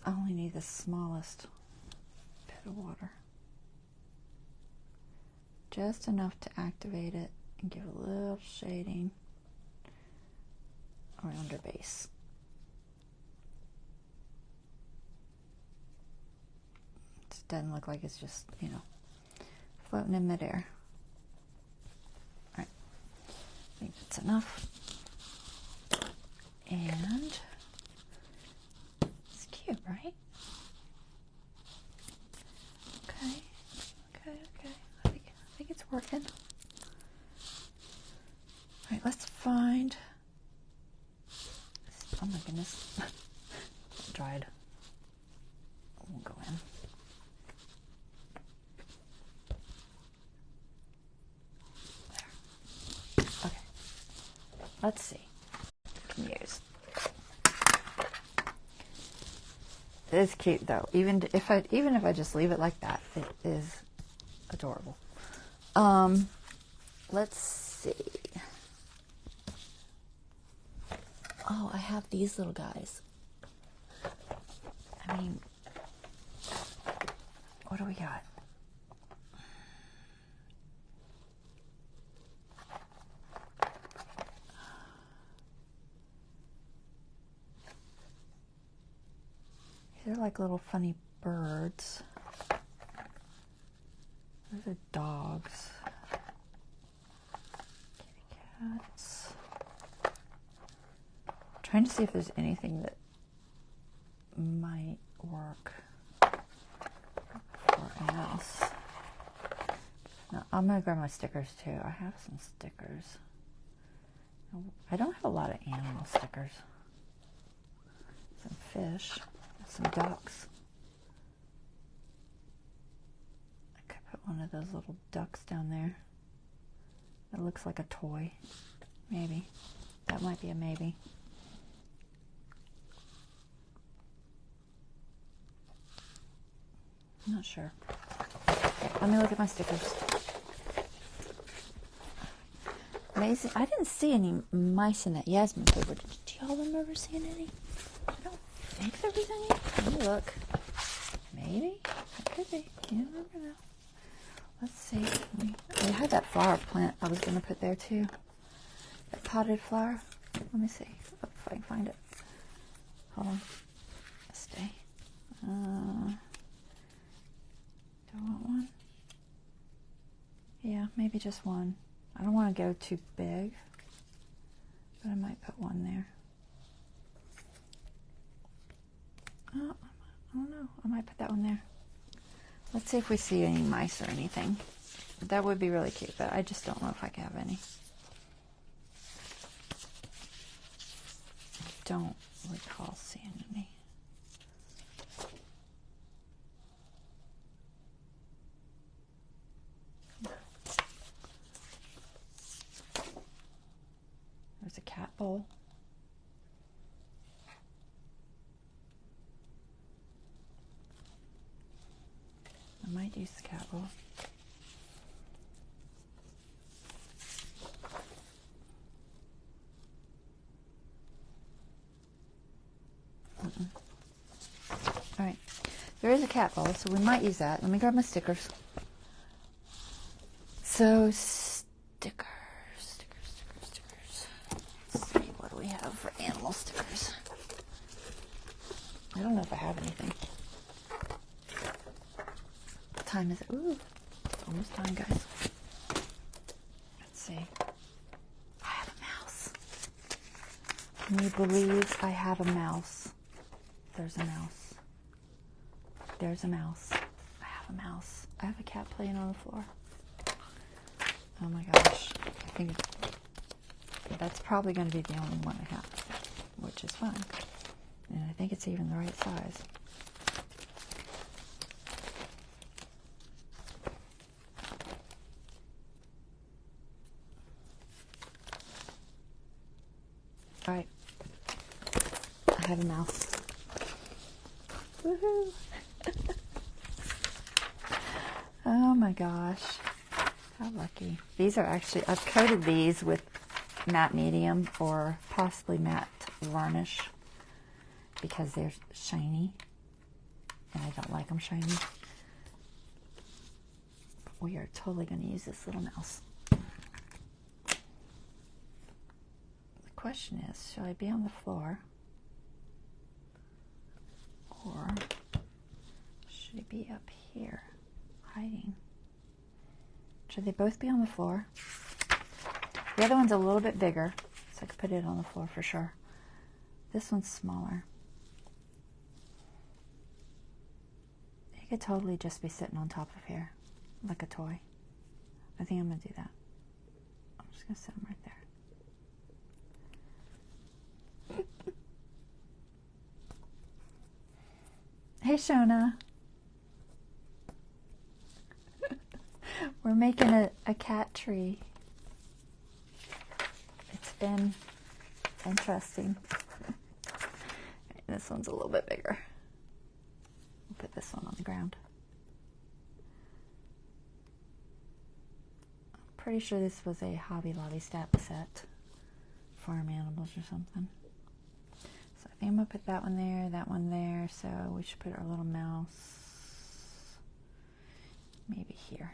I only need the smallest bit of water. Just enough to activate it and give a little shading around her base. It doesn't look like it's just, you know, floating in midair. All right, I think that's enough. And it's cute, right? Okay. I think it's working. All right, let's find. Oh my goodness, dried. We'll go in. There. Okay. Let's see. Can use. It is cute though. Even if I just leave it like that, it is adorable. Let's see. Oh, I have these little guys. I mean, what do we got? They're like little funny birds. Those are dogs. Kitty cats. I'm trying to see if there's anything that might work for a mouse. Now, I'm going to grab my stickers too. I have some stickers. I don't have a lot of animal stickers. Some fish. Some ducks. I could put one of those little ducks down there. It looks like a toy. Maybe. That might be a maybe. I'm not sure. Let me look at my stickers. Amazing. I didn't see any mice in that Yasmin paper. Did y'all remember seeing any? I don't think there was any. Let me look. Maybe. It could be. You never know. Let's see. I had that flower plant I was going to put there too. That potted flower. Let me see if I can find it. Hold on. Stay. Do I want one? Yeah, maybe just one. I don't want to go too big, but I might put one there. Oh, I don't know. I might put that one there. Let's see if we see any mice or anything. That would be really cute, but I just don't know if I can have any. I don't recall seeing any. There's a cat bowl. I might use the cat bowl. All right, there is a cat bowl, so we might use that. Let me grab my stickers. So stickers. Let's see, what do we have for animal stickers? I don't know if I have anything. What time is it? Ooh, it's almost time, guys. Let's see. I have a mouse. Can you believe I have a mouse? There's a mouse. There's a mouse. I have a mouse. I have a cat playing on the floor. Oh my gosh. I think that's probably going to be the only one I have, which is fine. And I think it's even the right size. All right. I have a mouse. Woohoo! Oh my gosh. How lucky. These are actually, I've coated these with matte medium or possibly matte varnish because they're shiny and I don't like them shiny. But we are totally going to use this little mouse. The question is, should I be on the floor or should it be up here hiding? Should they both be on the floor? The other one's a little bit bigger, so I could put it on the floor for sure. This one's smaller. It could totally just be sitting on top of here, like a toy. I think I'm going to do that. I'm just going to set him right there. Hey, Shona. We're making a cat tree. It's been interesting. This one's a little bit bigger. We'll put this one on the ground. I'm pretty sure this was a Hobby Lobby set, farm animals or something. So I think I'm going to put that one there. So we should put our little mouse maybe here.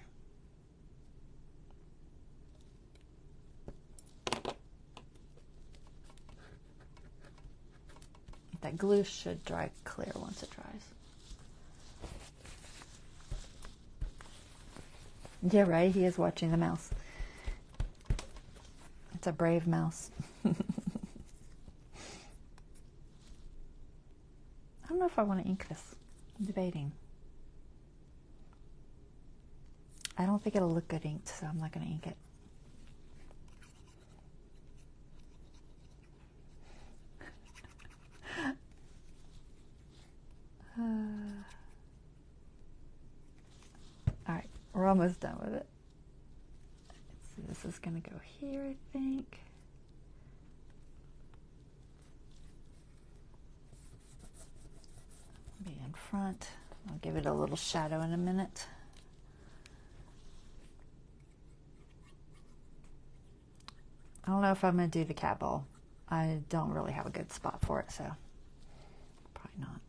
That glue should dry clear once it dries. Yeah, right? He is watching the mouse. It's a brave mouse. I don't know if I want to ink this. I'm debating. I don't think it'll look good inked, so I'm not going to ink it. Alright, we're almost done with it. So this is going to go here, I think. Be in front. I'll give it a little shadow in a minute. I don't know if I'm going to do the cat ball. I don't really have a good spot for it, so probably not.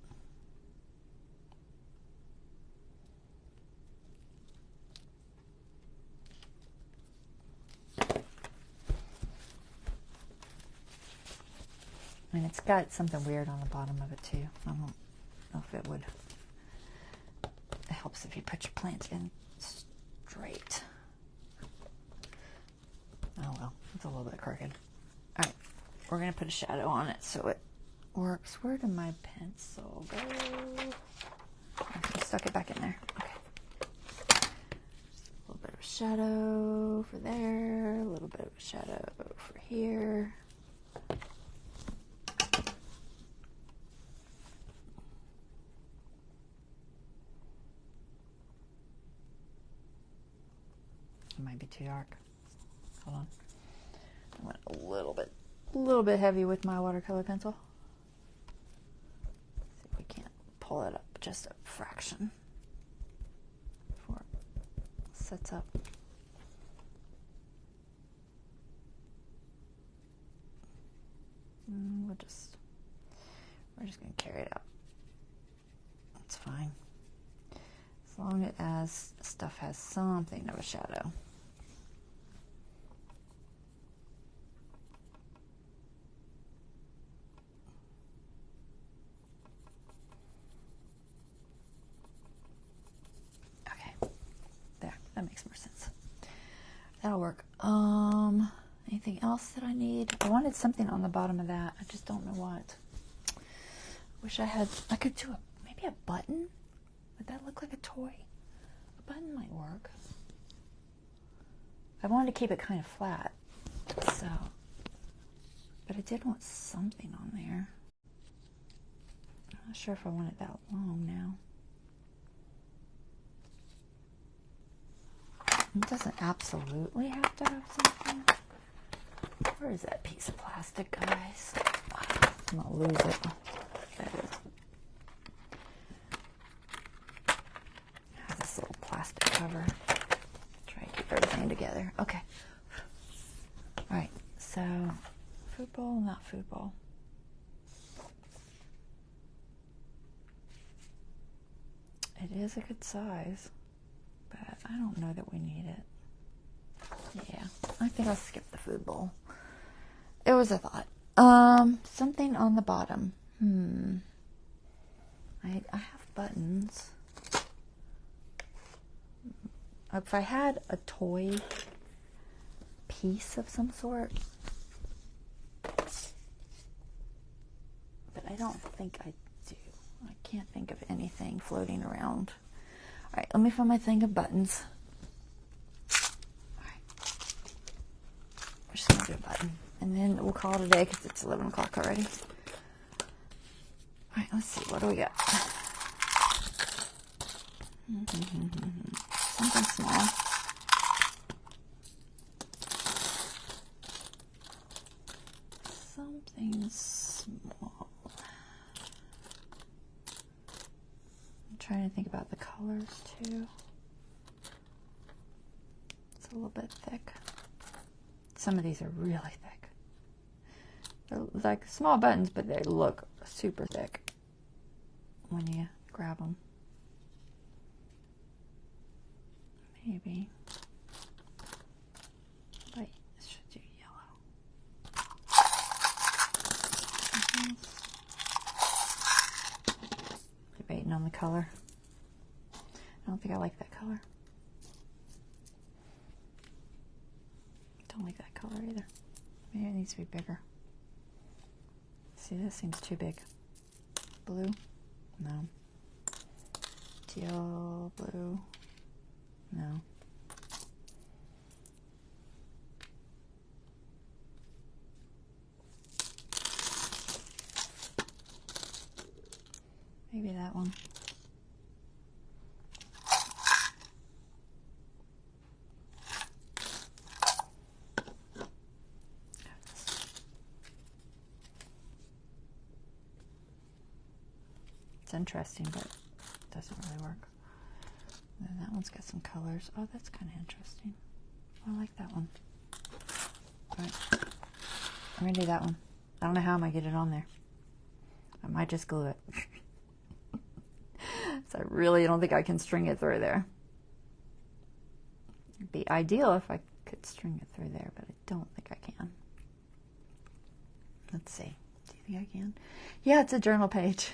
And it's got something weird on the bottom of it too. I don't know if it would. It helps if you put your plants in straight. Oh well, it's a little bit crooked. Alright, we're going to put a shadow on it so it works. Where did my pencil go? I stuck it back in there. Okay. Just a little bit of a shadow for there, a little bit of a shadow for here. It might be too dark. Hold on. I went a little bit heavy with my watercolor pencil. See if we can't pull it up just a fraction before it sets up. We're just going to carry it out. That's fine. As long as stuff has something of a shadow. That makes more sense. That'll work. Anything else that I need? I wanted something on the bottom of that. I just don't know what. Wish I could do maybe a button. Would that look like a toy? button might work. I wanted to keep it kind of flat, so, but I did want something on there. I'm not sure if I want it that long now. It doesn't absolutely have to have something. Where is that piece of plastic, guys? I'm gonna lose it. There it is. It has this little plastic cover. Try to keep everything together. Okay. Alright, so food bowl, not food bowl. It is a good size, but I don't know that we need it. Yeah, I think I'll skip the food bowl. It was a thought. Something on the bottom. I have buttons. If I had a toy piece of some sort, but I don't think I do. I can't think of anything floating around. All right, let me find my thing of buttons. All right, we're just gonna do a button, and then we'll call it a day because it's 11 o'clock already. All right, let's see, what do we got? Something small. Something small. I'm trying to think about the colors too. It's a little bit thick. Some of these are really thick. They're like small buttons, but they look super thick when you grab them. Maybe. Wait, this should do yellow. Debating on the color. I don't think I like that color. Don't like that color either. Maybe it needs to be bigger. See, this seems too big. Blue? No. Teal, blue? No. Maybe that one. It's interesting, but it doesn't really work. And then that one's got some colors. Oh, that's kind of interesting. I like that one. All right. I'm going to do that one. I don't know how I'm going to get it on there. I might just glue it. So I really don't think I can string it through there. It'd be ideal if I could string it through there, but I don't think I can. Let's see. Do you think I can? Yeah, it's a journal page.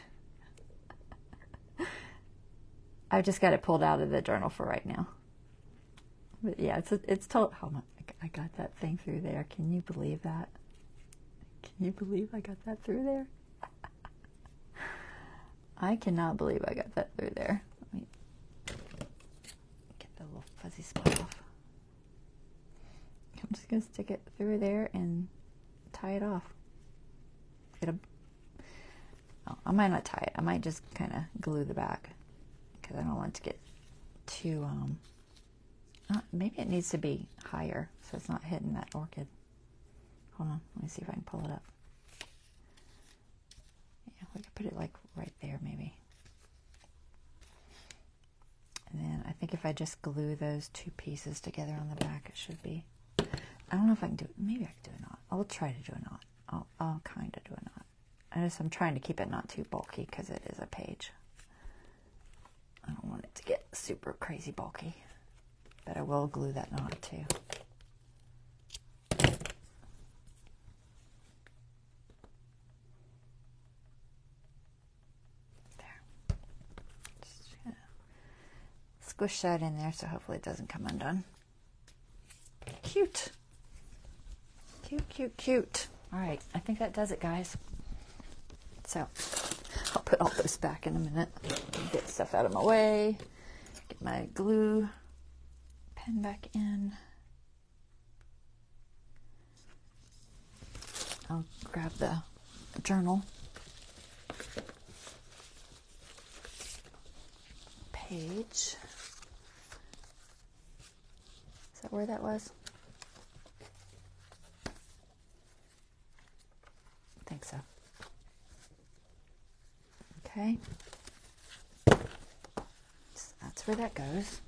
I've just got it pulled out of the journal for right now. But yeah, it's told. Oh my, I got that thing through there. Can you believe that? Can you believe I got that through there? I cannot believe I got that through there. Let me get the little fuzzy spot off. I'm just going to stick it through there and tie it off. I might not tie it. I might just kind of glue the back because I don't want it to get too, maybe it needs to be higher so it's not hitting that orchid. Hold on, let me see if I can pull it up. Yeah, we could put it like right there maybe. And then I think if I just glue those two pieces together on the back, it should be. I don't know if I can do it. Maybe I can do a knot. I'll try to do a knot. I'll kind of do a knot. I'm trying to keep it not too bulky because it is a page. I don't want it to get super crazy bulky, but I will glue that knot too. There. Just gonna squish that in there so hopefully it doesn't come undone. Cute. Cute, cute, cute. All right, I think that does it, guys. So I'll put all this back in a minute. Get stuff out of my way. Get my glue pen back in. I'll grab the journal page. Is that where that was? I think so. Okay. So that's where that goes.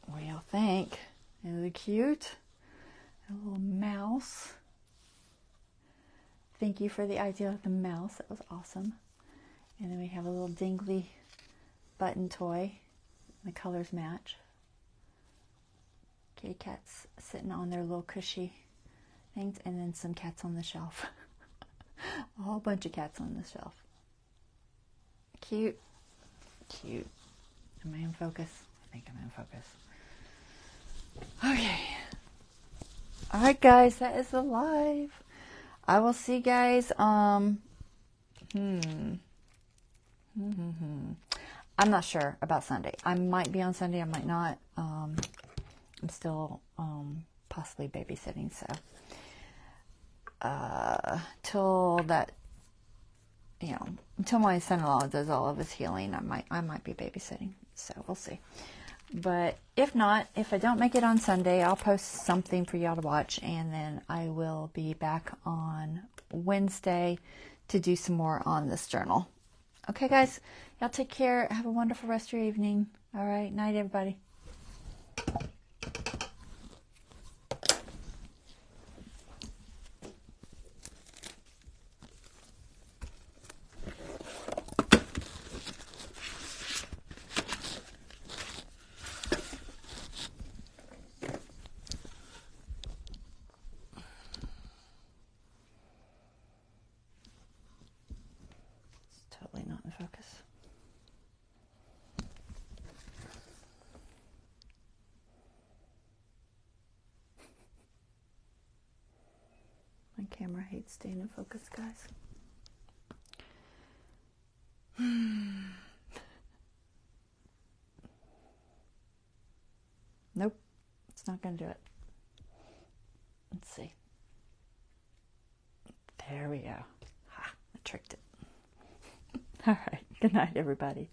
What do y'all think? Isn't it cute? A little mouse. Thank you for the idea of the mouse. That was awesome. And then we have a little dingly button toy. The colors match. Kitty cats sitting on their little cushy things, and then some cats on the shelf. A whole bunch of cats on the shelf. Cute. Cute. Am I in focus? I think I'm in focus. Okay. Alright guys, that is the live. I will see you guys, I'm not sure about Sunday. I might be on Sunday, I might not. I'm still, possibly babysitting, so, till that, you know, until my son-in-law does all of his healing, I might be babysitting, so we'll see. But if not, if I don't make it on Sunday, I'll post something for y'all to watch, and then I will be back on Wednesday to do some more on this journal. Okay, guys, y'all take care. Have a wonderful rest of your evening. All right, night, everybody. Totally not in focus. My camera hates staying in focus, guys. Nope, it's not going to do it. Let's see. There we go. Ha, I tricked it. All right. Good night, everybody.